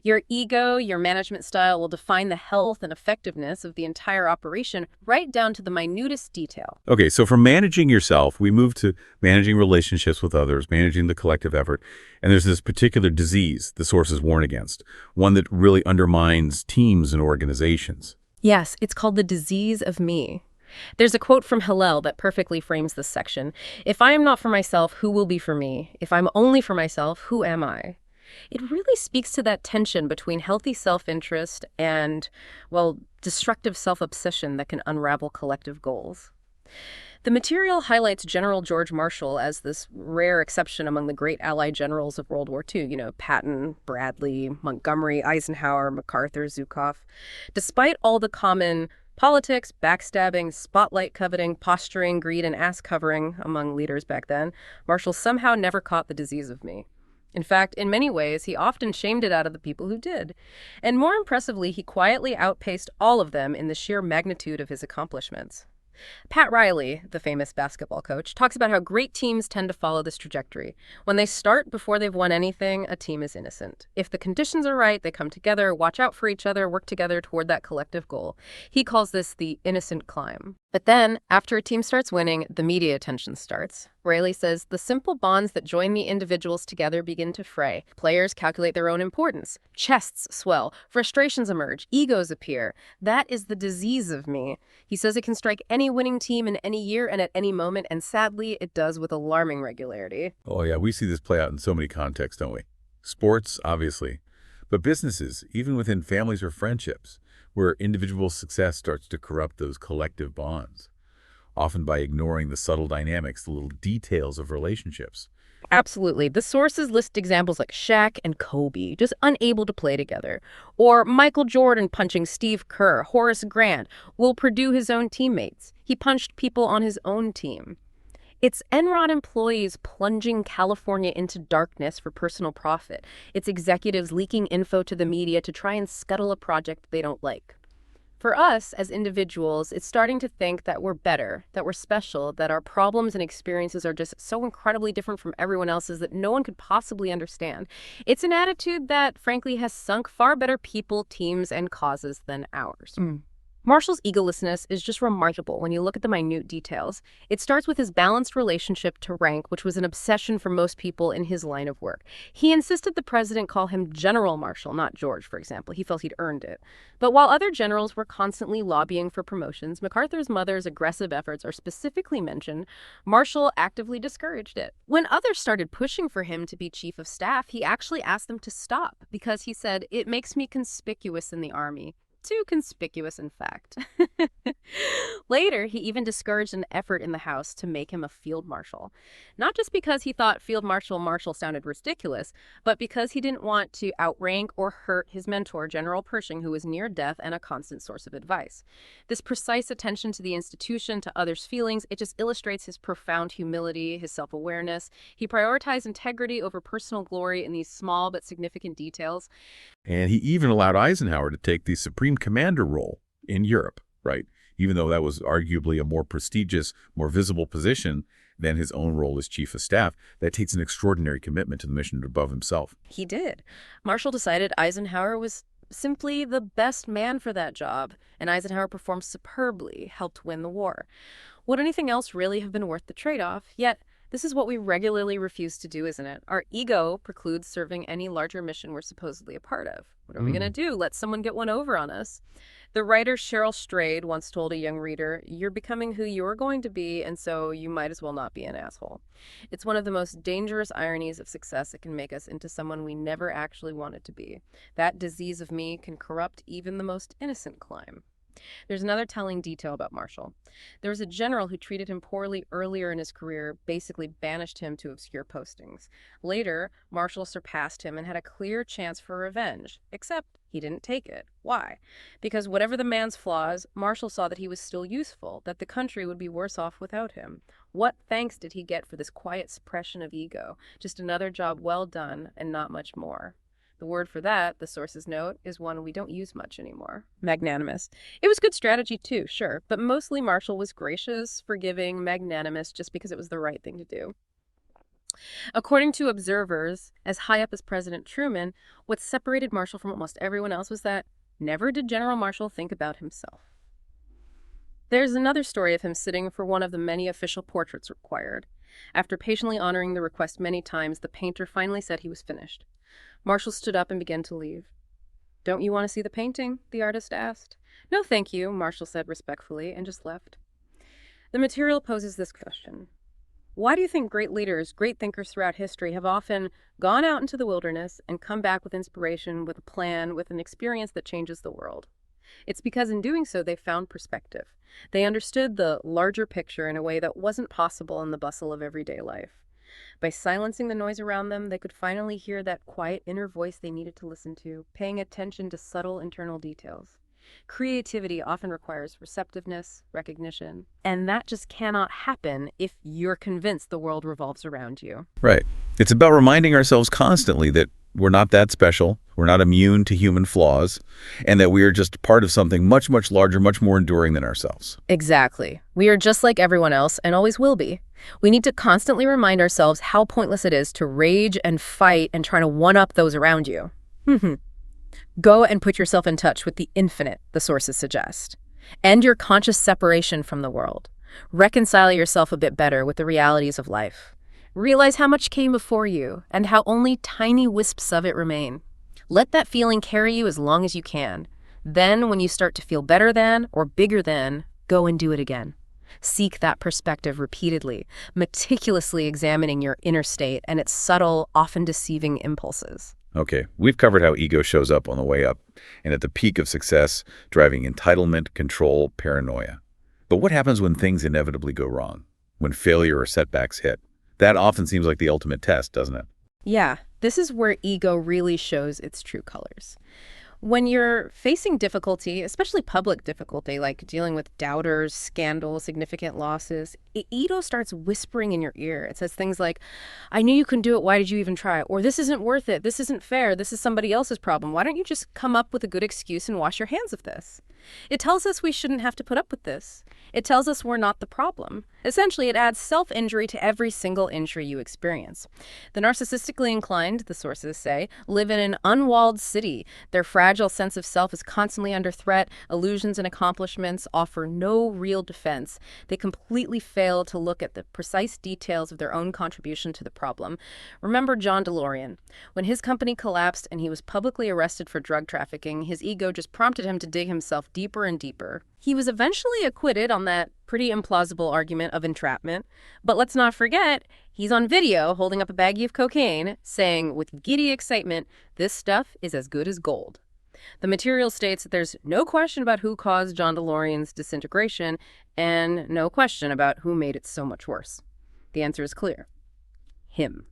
Your ego, your management style will define the health and effectiveness of the entire operation right down to the minutest detail. Okay, so from managing yourself, we move to managing relationships with others, managing the collective effort. And there's this particular disease the sources warn against, one that really undermines teams and organizations. Yes, it's called the disease of me. There's a quote from Hillel that perfectly frames this section. If I am not for myself, who will be for me? If I'm only for myself, who am I? It really speaks to that tension between healthy self-interest and, well, destructive self-obsession that can unravel collective goals. The material highlights General George Marshall as this rare exception among the great Allied generals of World War II, Patton, Bradley, Montgomery, Eisenhower, MacArthur, Zhukov. Despite all the common politics, backstabbing, spotlight coveting, posturing, greed, and ass covering among leaders back then, Marshall somehow never caught the disease of me. In fact, in many ways, he often shamed it out of the people who did. And more impressively, he quietly outpaced all of them in the sheer magnitude of his accomplishments. Pat Riley, the famous basketball coach, talks about how great teams tend to follow this trajectory. When they start before they've won anything, a team is innocent. If the conditions are right, they come together, watch out for each other, work together toward that collective goal. He calls this the innocent climb. But then, after a team starts winning, the media attention starts. Riley says the simple bonds that join the individuals together begin to fray. Players calculate their own importance. Chests swell. Frustrations emerge. Egos appear. That is the disease of me. He says it can strike any winning team in any year and at any moment, and sadly, it does with alarming regularity. Oh, yeah, we see this play out in so many contexts, don't we? Sports, obviously. But businesses, even within families or friendships, where individual success starts to corrupt those collective bonds, often by ignoring the subtle dynamics, the little details of relationships. Absolutely. The sources list examples like Shaq and Kobe, just unable to play together. Or Michael Jordan punching Steve Kerr, Horace Grant will Purdue his own teammates. He punched people on his own team. It's Enron employees plunging California into darkness for personal profit. It's executives leaking info to the media to try and scuttle a project they don't like. For us as individuals, it's starting to think that we're better, that we're special, that our problems and experiences are just so incredibly different from everyone else's that no one could possibly understand. It's an attitude that, frankly, has sunk far better people, teams, and causes than ours. Marshall's egolessness is just remarkable when you look at the minute details. It starts with his balanced relationship to rank, which was an obsession for most people in his line of work. He insisted the president call him General Marshall, not George, for example. He felt he'd earned it. But while other generals were constantly lobbying for promotions, MacArthur's mother's aggressive efforts are specifically mentioned. Marshall actively discouraged it. When others started pushing for him to be chief of staff, he actually asked them to stop because he said, "It makes me conspicuous in the army." Too conspicuous, in fact. Later, he even discouraged an effort in the House to make him a field marshal. Not just because he thought field marshal sounded ridiculous, but because he didn't want to outrank or hurt his mentor, General Pershing, who was near death and a constant source of advice. This precise attention to the institution, to others' feelings, it just illustrates his profound humility, his self-awareness. He prioritized integrity over personal glory in these small but significant details. And he even allowed Eisenhower to take the Supreme Commander role in Europe, right? Even though that was arguably a more prestigious, more visible position than his own role as chief of staff, that takes an extraordinary commitment to the mission above himself. He did. Marshall decided Eisenhower was simply the best man for that job, and Eisenhower performed superbly, helped win the war. Would anything else really have been worth the trade-off? Yet, this is what we regularly refuse to do, isn't it? Our ego precludes serving any larger mission we're supposedly a part of. What are we going to do? Let someone get one over on us? The writer Cheryl Strayed once told a young reader, "You're becoming who you're going to be, and so you might as well not be an asshole." It's one of the most dangerous ironies of success. It can make us into someone we never actually wanted to be. That disease of me can corrupt even the most innocent climb. There's another telling detail about Marshall. There was a general who treated him poorly earlier in his career, basically banished him to obscure postings. Later, Marshall surpassed him and had a clear chance for revenge, except he didn't take it. Why? Because whatever the man's flaws, Marshall saw that he was still useful, that the country would be worse off without him. What thanks did he get for this quiet suppression of ego? Just another job well done and not much more. The word for that, the sources note, is one we don't use much anymore. Magnanimous. It was good strategy too, sure, but mostly Marshall was gracious, forgiving, magnanimous just because it was the right thing to do. According to observers, as high up as President Truman, what separated Marshall from almost everyone else was that never did General Marshall think about himself. There's another story of him sitting for one of the many official portraits required. After patiently honoring the request many times, the painter finally said he was finished. Marshall stood up and began to leave. "Don't you want to see the painting?" the artist asked. "No, thank you," Marshall said respectfully, and just left. The material poses this question. Why do you think great leaders, great thinkers throughout history have often gone out into the wilderness and come back with inspiration, with a plan, with an experience that changes the world? It's because in doing so, they found perspective. They understood the larger picture in a way that wasn't possible in the bustle of everyday life. By silencing the noise around them, they could finally hear that quiet inner voice they needed to listen to, paying attention to subtle internal details. Creativity often requires receptiveness, recognition, and that just cannot happen if you're convinced the world revolves around you. Right. It's about reminding ourselves constantly that we're not that special, we're not immune to human flaws, and that we are just part of something much, much larger, much more enduring than ourselves. Exactly. We are just like everyone else and always will be. We need to constantly remind ourselves how pointless it is to rage and fight and try to one-up those around you. Go and put yourself in touch with the infinite, the sources suggest. End your conscious separation from the world. Reconcile yourself a bit better with the realities of life. Realize how much came before you and how only tiny wisps of it remain. Let that feeling carry you as long as you can. Then, when you start to feel better than or bigger than, go and do it again. Seek that perspective repeatedly, meticulously examining your inner state and its subtle, often deceiving impulses. Okay, we've covered how ego shows up on the way up and at the peak of success, driving entitlement, control, paranoia. But what happens when things inevitably go wrong? When failure or setbacks hit? That often seems like the ultimate test, doesn't it? Yeah, this is where ego really shows its true colors. When you're facing difficulty, especially public difficulty, like dealing with doubters, scandals, significant losses, ego starts whispering in your ear. It says things like, I knew you couldn't do it. Why did you even try? Or this isn't worth it. This isn't fair. This is somebody else's problem. Why don't you just come up with a good excuse and wash your hands of this? It tells us we shouldn't have to put up with this. It tells us we're not the problem. Essentially, it adds self-injury to every single injury you experience. The narcissistically inclined, the sources say, live in an unwalled city. Their fragile sense of self is constantly under threat. Illusions and accomplishments offer no real defense. They completely fail to look at the precise details of their own contribution to the problem. Remember John DeLorean. When his company collapsed and he was publicly arrested for drug trafficking, his ego just prompted him to dig himself deeper and deeper. He was eventually acquitted on that pretty implausible argument of entrapment. But let's not forget, he's on video holding up a baggie of cocaine, saying with giddy excitement, this stuff is as good as gold. The material states that there's no question about who caused John DeLorean's disintegration and no question about who made it so much worse. The answer is clear. Him.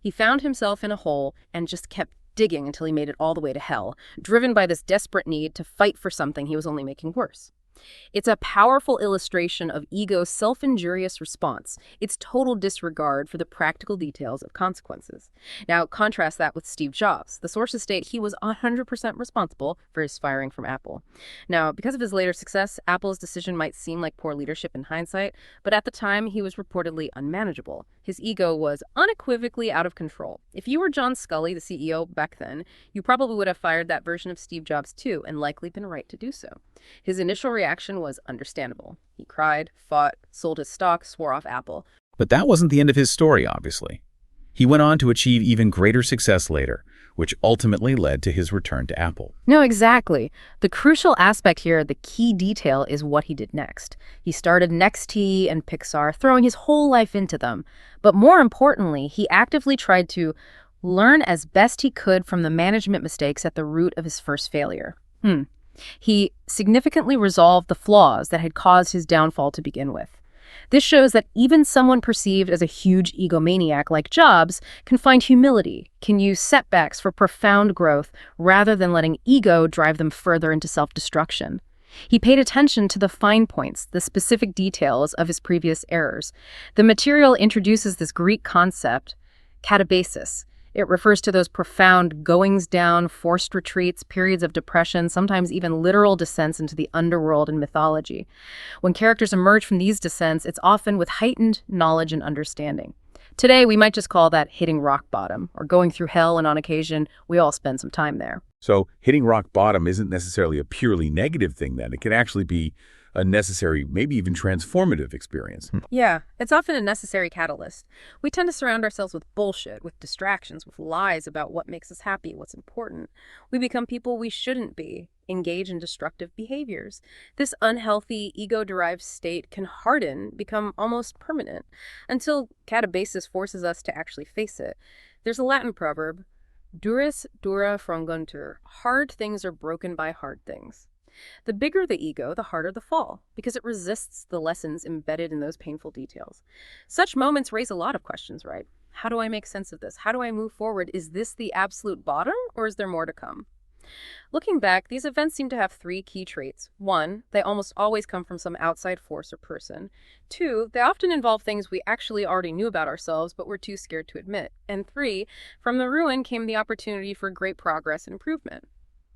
He found himself in a hole and just kept digging until he made it all the way to hell, driven by this desperate need to fight for something he was only making worse. It's a powerful illustration of ego's self-injurious response, its total disregard for the practical details of consequences. Now, contrast that with Steve Jobs. The sources state he was 100% responsible for his firing from Apple. Now, because of his later success, Apple's decision might seem like poor leadership in hindsight, but at the time, he was reportedly unmanageable. His ego was unequivocally out of control. If you were John Scully, the CEO back then, you probably would have fired that version of Steve Jobs too, and likely been right to do so. His initial reaction was understandable. He cried, fought, sold his stock, swore off Apple. But that wasn't the end of his story, obviously. He went on to achieve even greater success later, which ultimately led to his return to Apple. No, exactly. The crucial aspect here, the key detail, is what he did next. He started NXT and Pixar, throwing his whole life into them. But more importantly, he actively tried to learn as best he could from the management mistakes at the root of his first failure. He significantly resolved the flaws that had caused his downfall to begin with. This shows that even someone perceived as a huge egomaniac like Jobs can find humility, can use setbacks for profound growth rather than letting ego drive them further into self-destruction. He paid attention to the fine points, the specific details of his previous errors. The material introduces this Greek concept, katabasis. It refers to those profound goings down, forced retreats, periods of depression, sometimes even literal descents into the underworld in mythology. When characters emerge from these descents, it's often with heightened knowledge and understanding. Today, we might just call that hitting rock bottom, or going through hell, and on occasion, we all spend some time there. So hitting rock bottom isn't necessarily a purely negative thing then. It can actually be a necessary, maybe even transformative experience. Yeah, it's often a necessary catalyst. We tend to surround ourselves with bullshit, with distractions, with lies about what makes us happy, what's important. We become people we shouldn't be, engage in destructive behaviors. This unhealthy, ego-derived state can harden, become almost permanent, until katabasis forces us to actually face it. There's a Latin proverb, duris dura franguntur. Hard things are broken by hard things. The bigger the ego, the harder the fall, because it resists the lessons embedded in those painful details. Such moments raise a lot of questions, right? How do I make sense of this? How do I move forward? Is this the absolute bottom, or is there more to come? Looking back, these events seem to have three key traits. One, they almost always come from some outside force or person. Two, they often involve things we actually already knew about ourselves, but we're too scared to admit. And three, from the ruin came the opportunity for great progress and improvement.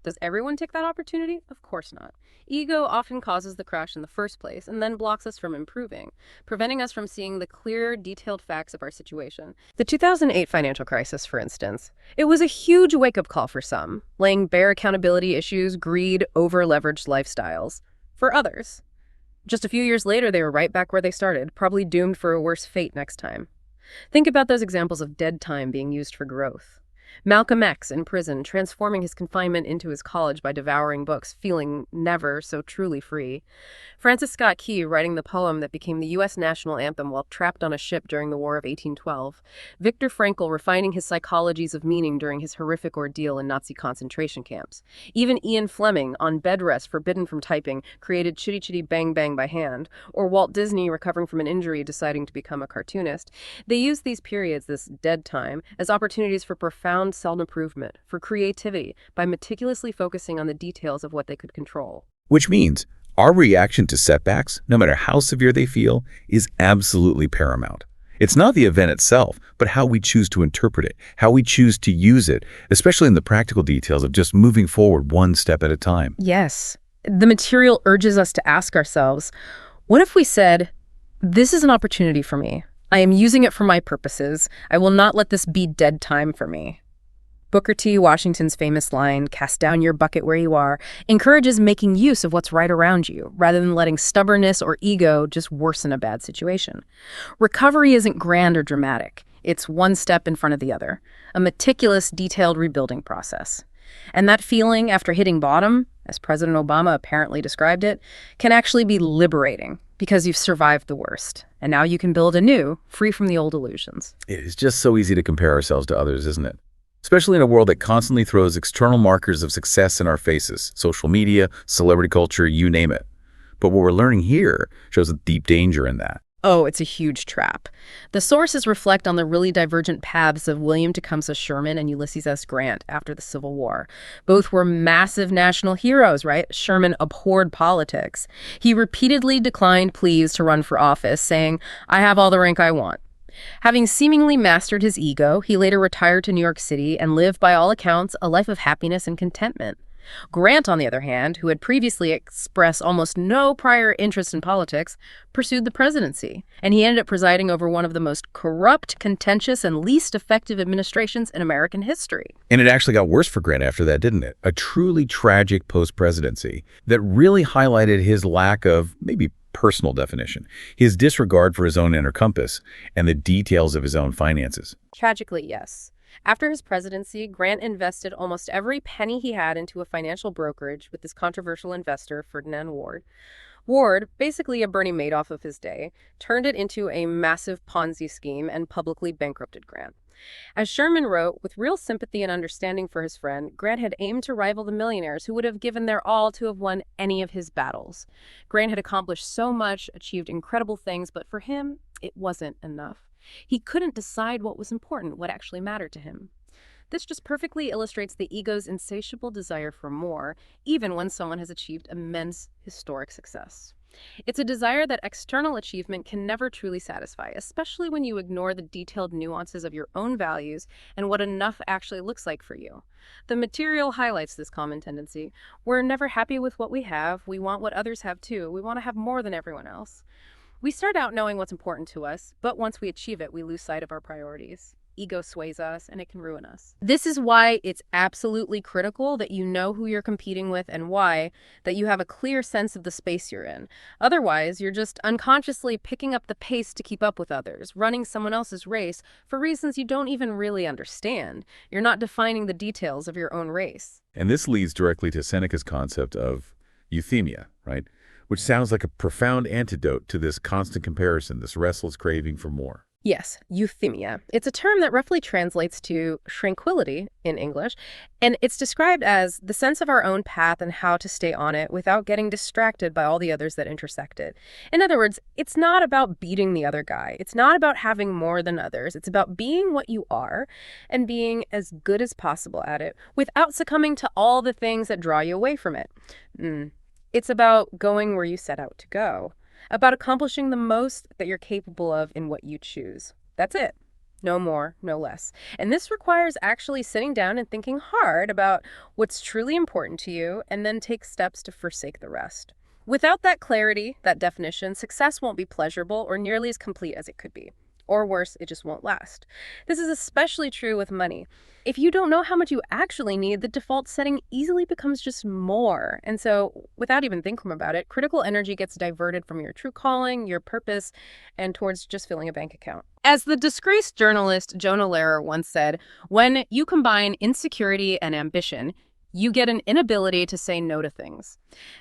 Does everyone take that opportunity? Of course not. Ego often causes the crash in the first place and then blocks us from improving, preventing us from seeing the clear, detailed facts of our situation. The 2008 financial crisis, for instance, it was a huge wake-up call for some, laying bare accountability issues, greed, over-leveraged lifestyles. For others, just a few years later, they were right back where they started, probably doomed for a worse fate next time. Think about those examples of dead time being used for growth. Malcolm X in prison, transforming his confinement into his college by devouring books, feeling never so truly free. Francis Scott Key writing the poem that became the U.S. national anthem while trapped on a ship during the War of 1812. Viktor Frankl refining his psychologies of meaning during his horrific ordeal in Nazi concentration camps. Even Ian Fleming, on bed rest forbidden from typing, created Chitty Chitty Bang Bang by hand, or Walt Disney recovering from an injury deciding to become a cartoonist. They used these periods, this dead time, as opportunities for profound self-improvement, for creativity, by meticulously focusing on the details of what they could control. Which means our reaction to setbacks, no matter how severe they feel, is absolutely paramount. It's not the event itself, but how we choose to interpret it, how we choose to use it, especially in the practical details of just moving forward one step at a time. Yes. The material urges us to ask ourselves, what if we said, this is an opportunity for me. I am using it for my purposes. I will not let this be dead time for me. Booker T. Washington's famous line, cast down your bucket where you are, encourages making use of what's right around you, rather than letting stubbornness or ego just worsen a bad situation. Recovery isn't grand or dramatic. It's one step in front of the other, a meticulous, detailed rebuilding process. And that feeling after hitting bottom, as President Obama apparently described it, can actually be liberating because you've survived the worst. And now you can build anew, free from the old illusions. It is just so easy to compare ourselves to others, isn't it? Especially in a world that constantly throws external markers of success in our faces, social media, celebrity culture, you name it. But what we're learning here shows a deep danger in that. Oh, it's a huge trap. The sources reflect on the really divergent paths of William Tecumseh Sherman and Ulysses S. Grant after the Civil War. Both were massive national heroes, right? Sherman abhorred politics. He repeatedly declined pleas to run for office, saying, "I have all the rank I want." Having seemingly mastered his ego, he later retired to New York City and lived, by all accounts, a life of happiness and contentment. Grant, on the other hand, who had previously expressed almost no prior interest in politics, pursued the presidency, and he ended up presiding over one of the most corrupt, contentious, and least effective administrations in American history. And it actually got worse for Grant after that, didn't it? A truly tragic post-presidency that really highlighted his lack of maybe personal definition, his disregard for his own inner compass, and the details of his own finances. Tragically, yes. After his presidency, Grant invested almost every penny he had into a financial brokerage with this controversial investor, Ferdinand Ward. Ward, basically a Bernie Madoff of his day, turned it into a massive Ponzi scheme and publicly bankrupted Grant. As Sherman wrote, with real sympathy and understanding for his friend, Grant had aimed to rival the millionaires who would have given their all to have won any of his battles. Grant had accomplished so much, achieved incredible things, but for him, it wasn't enough. He couldn't decide what was important, what actually mattered to him. This just perfectly illustrates the ego's insatiable desire for more, even when someone has achieved immense historic success. It's a desire that external achievement can never truly satisfy, especially when you ignore the detailed nuances of your own values and what enough actually looks like for you. The material highlights this common tendency. We're never happy with what we have. We want what others have too. We want to have more than everyone else. We start out knowing what's important to us, but once we achieve it, we lose sight of our priorities. Ego sways us, and it can ruin us. This is why it's absolutely critical that you know who you're competing with and why, that you have a clear sense of the space you're in. Otherwise, you're just unconsciously picking up the pace to keep up with others, running someone else's race for reasons you don't even really understand. You're not defining the details of your own race. And this leads directly to Seneca's concept of euthymia, right? Which sounds like a profound antidote to this constant comparison, this restless craving for more. Yes, euthymia. It's a term that roughly translates to tranquility in English, and it's described as the sense of our own path and how to stay on it without getting distracted by all the others that intersect it. In other words, it's not about beating the other guy. It's not about having more than others. It's about being what you are and being as good as possible at it without succumbing to all the things that draw you away from it. It's about going where you set out to go. About accomplishing the most that you're capable of in what you choose. That's it. No more, no less. And this requires actually sitting down and thinking hard about what's truly important to you and then take steps to forsake the rest. Without that clarity, that definition, success won't be pleasurable or nearly as complete as it could be. Or worse, it just won't last. This is especially true with money. If you don't know how much you actually need, the default setting easily becomes just more. And so, without even thinking about it, critical energy gets diverted from your true calling, your purpose, and towards just filling a bank account. As the disgraced journalist Jonah Lehrer once said, when you combine insecurity and ambition, you get an inability to say no to things.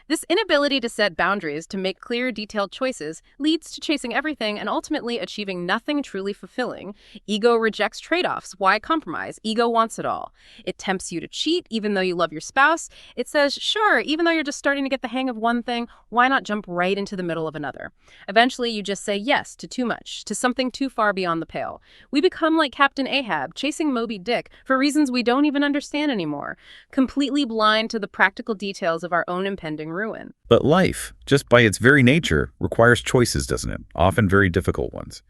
This inability to set boundaries, to make clear, detailed choices, leads to chasing everything and ultimately achieving nothing truly fulfilling. Ego rejects trade-offs. Why compromise? Ego wants it all. It tempts you to cheat, even though you love your spouse. It says, sure, even though you're just starting to get the hang of one thing, why not jump right into the middle of another? Eventually, you just say yes to too much, to something too far beyond the pale. We become like Captain Ahab, chasing Moby Dick for reasons we don't even understand anymore, completely blind to the practical details of our own impending ruin. But life, just by its very nature, requires choices, doesn't it? Often very difficult ones.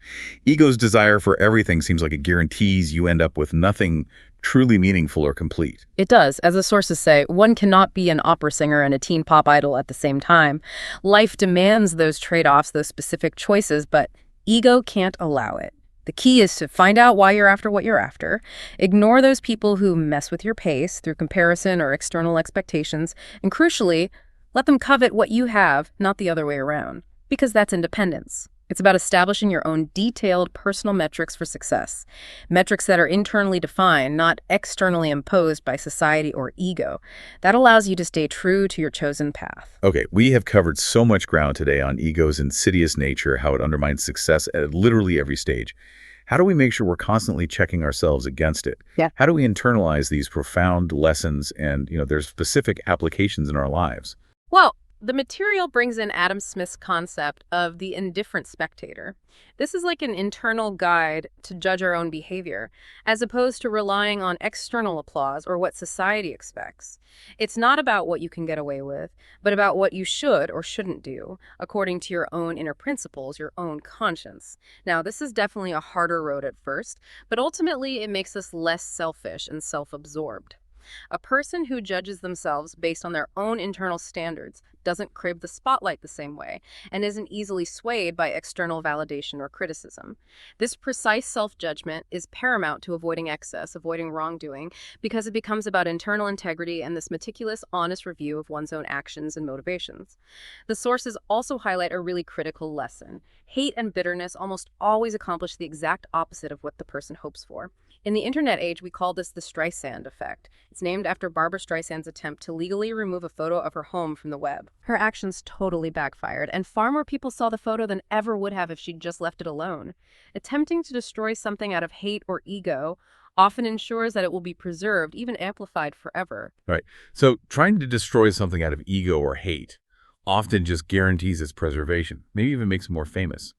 Ego's desire for everything seems like it guarantees you end up with nothing truly meaningful or complete. It does. As the sources say, one cannot be an opera singer and a teen pop idol at the same time. Life demands those trade-offs, those specific choices, but ego can't allow it. The key is to find out why you're after what you're after, ignore those people who mess with your pace through comparison or external expectations, and crucially, let them covet what you have, not the other way around, because that's independence. It's about establishing your own detailed personal metrics for success, metrics that are internally defined, not externally imposed by society or ego. That allows you to stay true to your chosen path. Okay, we have covered so much ground today on ego's insidious nature, how it undermines success at literally every stage. How do we make sure we're constantly checking ourselves against it? Yeah. How do we internalize these profound lessons and, there's specific applications in our lives? Well, the material brings in Adam Smith's concept of the indifferent spectator. This is like an internal guide to judge our own behavior, as opposed to relying on external applause or what society expects. It's not about what you can get away with, but about what you should or shouldn't do, according to your own inner principles, your own conscience. Now, this is definitely a harder road at first, but ultimately it makes us less selfish and self-absorbed. A person who judges themselves based on their own internal standards doesn't crave the spotlight the same way and isn't easily swayed by external validation or criticism. This precise self-judgment is paramount to avoiding excess, avoiding wrongdoing, because it becomes about internal integrity and this meticulous, honest review of one's own actions and motivations. The sources also highlight a really critical lesson. Hate and bitterness almost always accomplish the exact opposite of what the person hopes for. In the internet age, we call this the Streisand effect. It's named after Barbra Streisand's attempt to legally remove a photo of her home from the web. Her actions totally backfired, and far more people saw the photo than ever would have if she'd just left it alone. Attempting to destroy something out of hate or ego often ensures that it will be preserved, even amplified forever. Right. So trying to destroy something out of ego or hate often just guarantees its preservation, maybe even makes it more famous.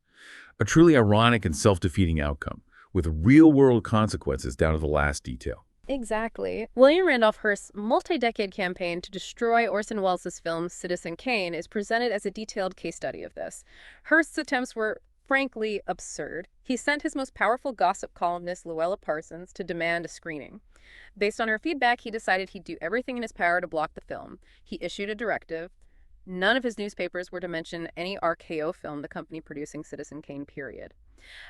A truly ironic and self-defeating outcome, with real-world consequences down to the last detail. Exactly. William Randolph Hearst's multi-decade campaign to destroy Orson Welles' film Citizen Kane is presented as a detailed case study of this. Hearst's attempts were frankly absurd. He sent his most powerful gossip columnist, Luella Parsons, to demand a screening. Based on her feedback, he decided he'd do everything in his power to block the film. He issued a directive. None of his newspapers were to mention any RKO film, the company producing Citizen Kane, period.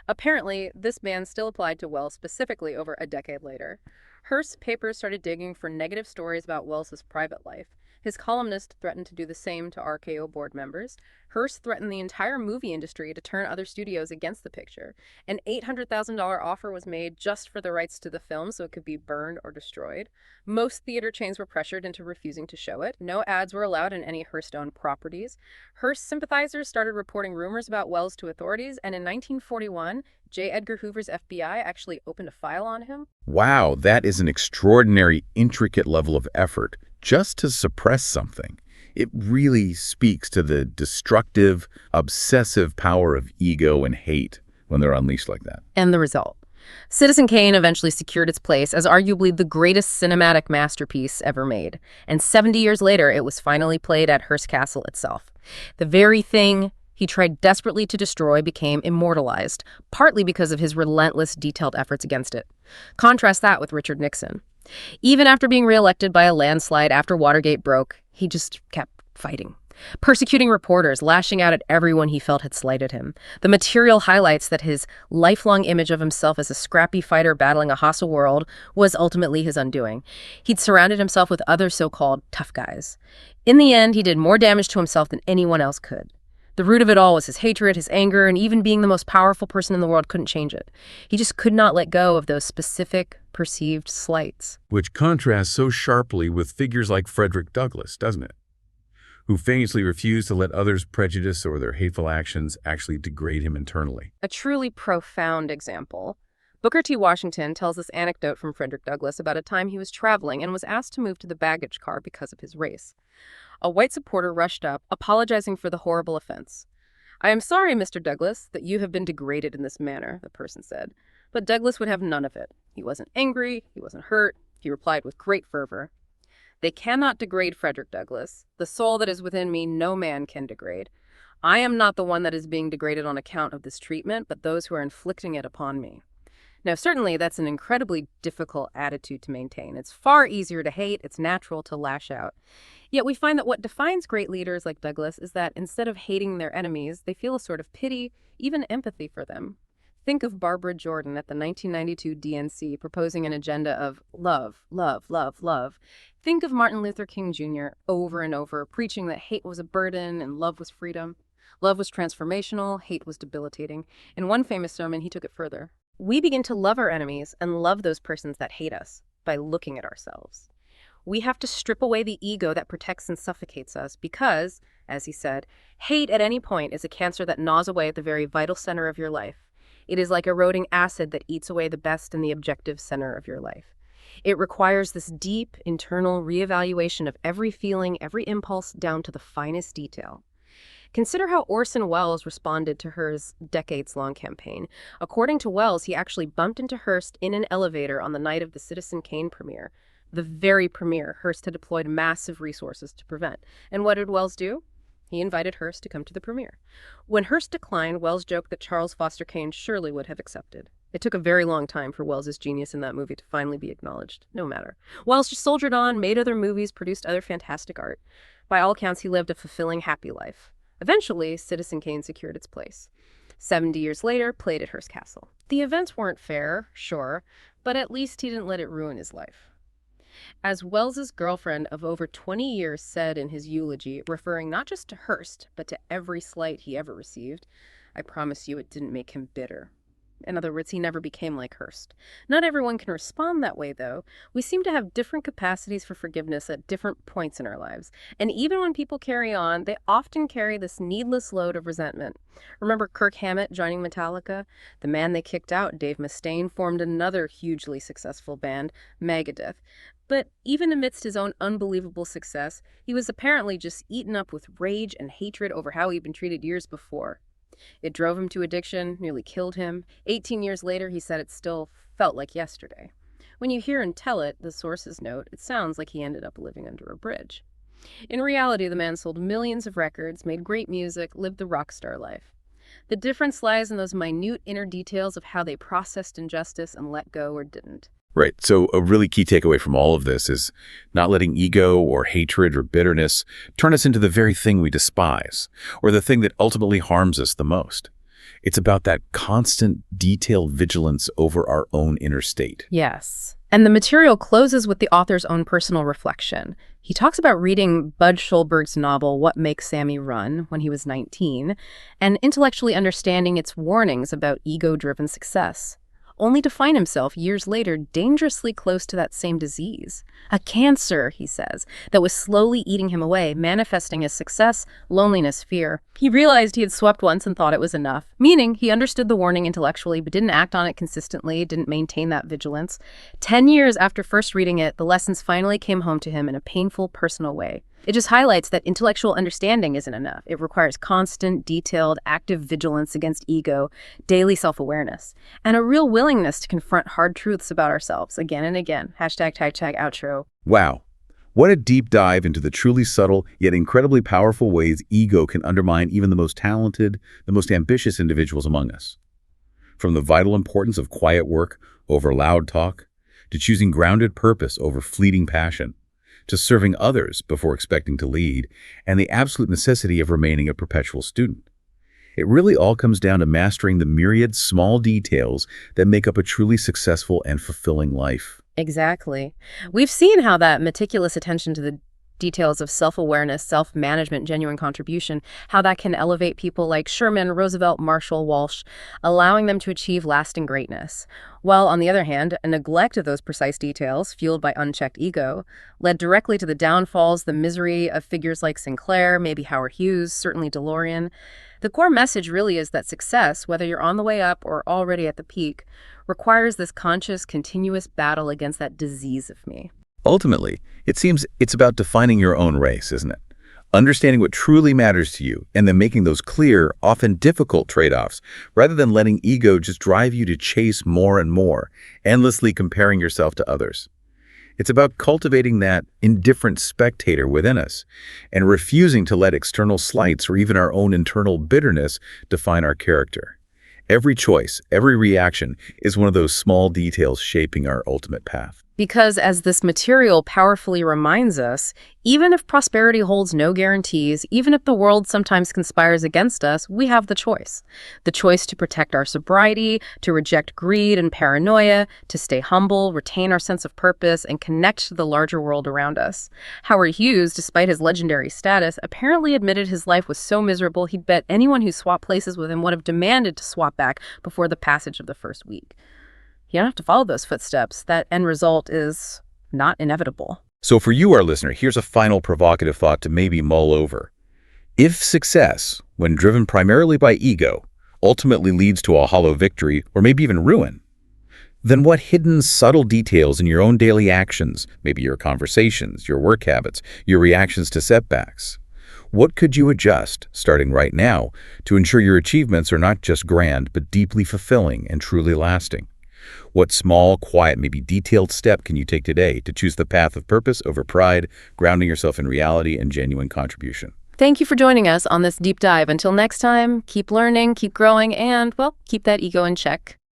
Apparently, this ban still applied to Welles specifically over a decade later. Hearst's papers started digging for negative stories about Welles' private life. His columnist threatened to do the same to RKO board members. Hearst threatened the entire movie industry to turn other studios against the picture. An $800,000 offer was made just for the rights to the film so it could be burned or destroyed. Most theater chains were pressured into refusing to show it. No ads were allowed in any Hearst-owned properties. Hearst sympathizers started reporting rumors about Welles to authorities, and in 1941, J. Edgar Hoover's FBI actually opened a file on him. Wow, that is an extraordinary, intricate level of effort just to suppress something. It really speaks to the destructive, obsessive power of ego and hate when they're unleashed like that. And the result. Citizen Kane eventually secured its place as arguably the greatest cinematic masterpiece ever made. And 70 years later, it was finally played at Hearst Castle itself. The very thing he tried desperately to destroy became immortalized, partly because of his relentless, detailed efforts against it. Contrast that with Richard Nixon. Even after being reelected by a landslide after Watergate broke, he just kept fighting. Persecuting reporters, lashing out at everyone he felt had slighted him. The material highlights that his lifelong image of himself as a scrappy fighter battling a hostile world was ultimately his undoing. He'd surrounded himself with other so-called tough guys. In the end, he did more damage to himself than anyone else could. The root of it all was his hatred, his anger, and even being the most powerful person in the world couldn't change it. He just could not let go of those specific, perceived slights. Which contrasts so sharply with figures like Frederick Douglass, doesn't it? Who famously refused to let others' prejudice or their hateful actions actually degrade him internally. A truly profound example. Booker T. Washington tells this anecdote from Frederick Douglass about a time he was traveling and was asked to move to the baggage car because of his race. A white supporter rushed up, apologizing for the horrible offense. "I am sorry, Mr. Douglass, that you have been degraded in this manner," the person said. But Douglass would have none of it. He wasn't angry, he wasn't hurt. He replied with great fervor, "They cannot degrade Frederick Douglass. The soul that is within me no man can degrade. I am not the one that is being degraded on account of this treatment, but those who are inflicting it upon me." Now, certainly that's an incredibly difficult attitude to maintain. It's far easier to hate, it's natural to lash out. Yet we find that what defines great leaders like Douglass is that instead of hating their enemies, they feel a sort of pity, even empathy for them. Think of Barbara Jordan at the 1992 DNC proposing an agenda of love, love, love, love. Think of Martin Luther King Jr. over and over, preaching that hate was a burden and love was freedom. Love was transformational, hate was debilitating. In one famous sermon, he took it further. We begin to love our enemies and love those persons that hate us by looking at ourselves. We have to strip away the ego that protects and suffocates us because, as he said, hate at any point is a cancer that gnaws away at the very vital center of your life. It is like eroding acid that eats away the best and the objective center of your life. It requires this deep, internal reevaluation of every feeling, every impulse, down to the finest detail. Consider how Orson Welles responded to Hearst's decades-long campaign. According to Welles, he actually bumped into Hearst in an elevator on the night of the Citizen Kane premiere, the very premiere Hearst had deployed massive resources to prevent. And what did Welles do? He invited Hearst to come to the premiere. When Hearst declined, Welles joked that Charles Foster Kane surely would have accepted. It took a very long time for Wells's genius in that movie to finally be acknowledged. No matter. Welles just soldiered on, made other movies, produced other fantastic art. By all accounts, he lived a fulfilling, happy life. Eventually, Citizen Kane secured its place. 70 years later, played at Hearst Castle. The events weren't fair, sure, but at least he didn't let it ruin his life. As Wells's girlfriend of over 20 years said in his eulogy, referring not just to Hearst, but to every slight he ever received, "I promise you it didn't make him bitter." In other words, he never became like Hearst. Not everyone can respond that way, though. We seem to have different capacities for forgiveness at different points in our lives. And even when people carry on, they often carry this needless load of resentment. Remember Kirk Hammett joining Metallica? The man they kicked out, Dave Mustaine, formed another hugely successful band, Megadeth. But even amidst his own unbelievable success, he was apparently just eaten up with rage and hatred over how he'd been treated years before. It drove him to addiction, nearly killed him. 18 years later, he said it still felt like yesterday. When you hear and tell it, the sources note, it sounds like he ended up living under a bridge. In reality, the man sold millions of records, made great music, lived the rock star life. The difference lies in those minute inner details of how they processed injustice and let go or didn't. Right. So a really key takeaway from all of this is not letting ego or hatred or bitterness turn us into the very thing we despise or the thing that ultimately harms us the most. It's about that constant, detailed vigilance over our own inner state. Yes. And the material closes with the author's own personal reflection. He talks about reading Bud Schulberg's novel, What Makes Sammy Run, when he was 19, and intellectually understanding its warnings about ego-driven success, only to find himself years later dangerously close to that same disease. A cancer, he says, that was slowly eating him away, manifesting as success, loneliness, fear. He realized he had swept once and thought it was enough, meaning he understood the warning intellectually but didn't act on it consistently, didn't maintain that vigilance. 10 years after first reading it, the lessons finally came home to him in a painful, personal way. It just highlights that intellectual understanding isn't enough. It requires constant, detailed, active vigilance against ego, daily self-awareness, and a real willingness to confront hard truths about ourselves again and again. #outro. Wow. What a deep dive into the truly subtle yet incredibly powerful ways ego can undermine even the most talented, the most ambitious individuals among us. From the vital importance of quiet work over loud talk, to choosing grounded purpose over fleeting passion, to serving others before expecting to lead, and the absolute necessity of remaining a perpetual student. It really all comes down to mastering the myriad small details that make up a truly successful and fulfilling life. Exactly. We've seen how that meticulous attention to the details of self-awareness, self-management, genuine contribution, how that can elevate people like Sherman, Roosevelt, Marshall, Walsh, allowing them to achieve lasting greatness. While, on the other hand, a neglect of those precise details, fueled by unchecked ego, led directly to the downfalls, the misery of figures like Sinclair, maybe Howard Hughes, certainly DeLorean. The core message really is that success, whether you're on the way up or already at the peak, requires this conscious, continuous battle against that disease of me. Ultimately, it seems it's about defining your own race, isn't it? Understanding what truly matters to you and then making those clear, often difficult trade-offs, rather than letting ego just drive you to chase more and more, endlessly comparing yourself to others. It's about cultivating that indifferent spectator within us and refusing to let external slights or even our own internal bitterness define our character. Every choice, every reaction is one of those small details shaping our ultimate path. Because as this material powerfully reminds us, even if prosperity holds no guarantees, even if the world sometimes conspires against us, we have the choice. The choice to protect our sobriety, to reject greed and paranoia, to stay humble, retain our sense of purpose, and connect to the larger world around us. Howard Hughes, despite his legendary status, apparently admitted his life was so miserable he'd bet anyone who swapped places with him would have demanded to swap back before the passage of the first week. You don't have to follow those footsteps. That end result is not inevitable. So for you, our listener, here's a final provocative thought to maybe mull over. If success, when driven primarily by ego, ultimately leads to a hollow victory or maybe even ruin, then what hidden, subtle details in your own daily actions, maybe your conversations, your work habits, your reactions to setbacks, what could you adjust, starting right now, to ensure your achievements are not just grand, but deeply fulfilling and truly lasting? What small, quiet, maybe detailed step can you take today to choose the path of purpose over pride, grounding yourself in reality and genuine contribution? Thank you for joining us on this deep dive. Until next time, keep learning, keep growing, and, well, keep that ego in check.